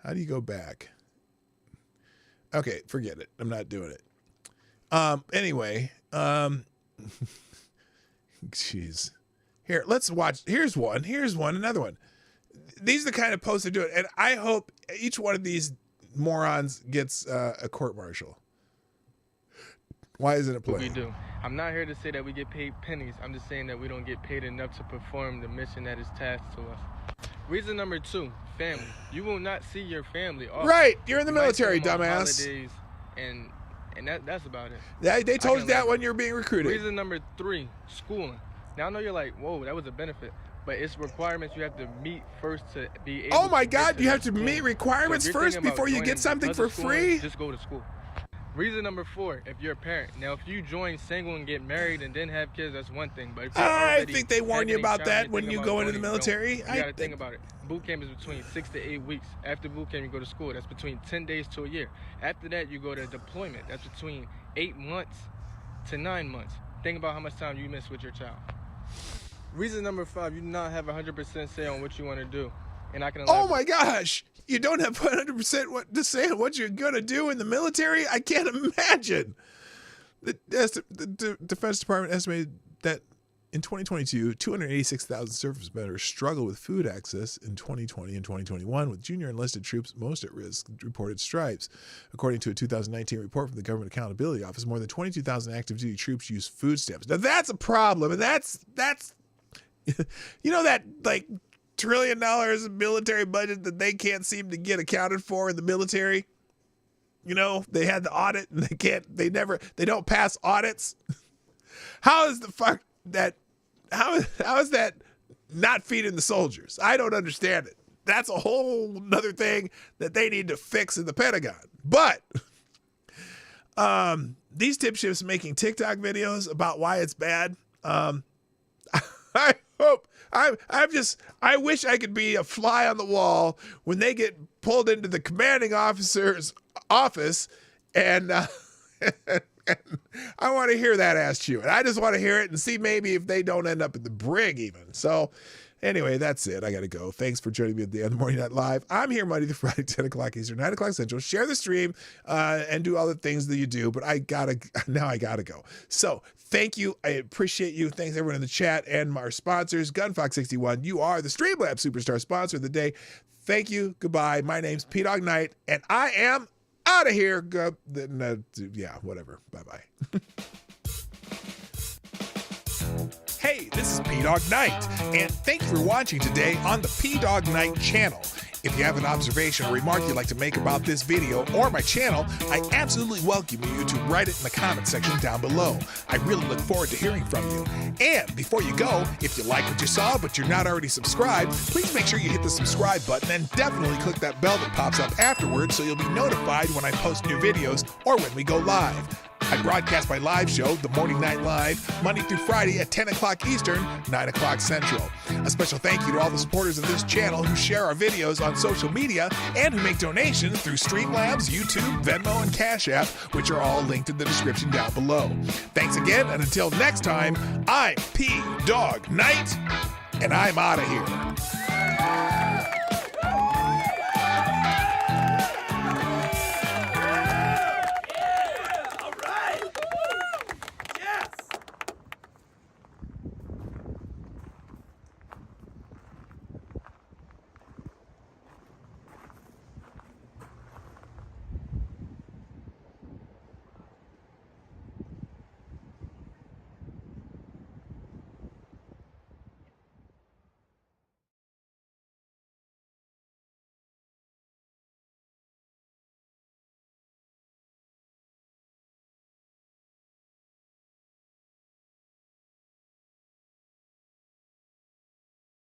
How do you go back? Okay, forget it. I'm not doing it. Anyway, jeez. Here, let's watch. Here's one, another one. These are the kind of posts they're doing, and I hope each one of these morons gets a court-martial. Why isn't it playing? We do. I'm not here to say that we get paid pennies. I'm just saying that we don't get paid enough to perform the mission that is tasked to us. Reason number 2, family. You will not see your family often. Right, you're in the military, dumbass. Holidays, and that's about it. They told you that when you're being recruited. Reason number 3, schooling. Now I know you're like, whoa, that was a benefit, but it's requirements you have to meet first to be able. Oh my to God, you have to meet requirements first before you get something for free? Just go to school. Reason number 4, if you're a parent. Now, if you join single and get married and then have kids, that's one thing. But if I think they warn you about that when you go into the military. You got to think about it. Boot camp is between 6 to 8 weeks. After boot camp, you go to school. That's between 10 days to a year. After that, you go to deployment. That's between 8 months to 9 months. Think about how much time you miss with your child. Reason number 5, you do not have 100% say on what you want to do. And I can elaborate. Oh my gosh. You don't have 100% what to say on what you're going to do in the military? I can't imagine. The Defense Department estimated that in 2022, 286,000 service members struggled with food access in 2020 and 2021, with junior enlisted troops most at risk, reported stripes. According to a 2019 report from the Government Accountability Office, more than 22,000 active duty troops use food stamps. Now that's a problem, and that's you know that like $1 trillion of military budget that they can't seem to get accounted for in the military. You know, they had the audit and they don't pass audits. How is that not feeding the soldiers? I don't understand it. That's a whole nother thing that they need to fix in the Pentagon. But these dipshits making TikTok videos about why it's bad. I wish I could be a fly on the wall when they get pulled into the commanding officer's office, and I want to hear that ass chewing. I just want to hear it and see maybe if they don't end up in the brig even. So anyway, that's it. I got to go. Thanks for joining me at the end of the Morning Night Live. I'm here Monday through Friday, 10 o'clock Eastern, 9 o'clock Central. Share the stream and do all the things that you do, but now I got to go. So thank you. I appreciate you. Thanks everyone in the chat and our sponsors. Gunfox61, you are the Streamlabs Superstar sponsor of the day. Thank you. Goodbye. My name's P-Dog Knight, and I am out of here. Yeah, whatever. Bye-bye. Hey, this is P-Dog Knight, and thank you for watching today on the P-Dog Knight channel. If you have an observation or remark you'd like to make about this video or my channel, I absolutely welcome you to write it in the comment section down below. I really look forward to hearing from you. And before you go, if you like what you saw but you're not already subscribed, please make sure you hit the subscribe button and definitely click that bell that pops up afterwards so you'll be notified when I post new videos or when we go live. I broadcast my live show, The Morning Night Live, Monday through Friday at 10 o'clock Eastern, 9 o'clock Central. A special thank you to all the supporters of this channel who share our videos on social media and who make donations through Streamlabs, YouTube, Venmo, and Cash App, which are all linked in the description down below. Thanks again, and until next time, I'm P Dog Knight, and I'm out of here.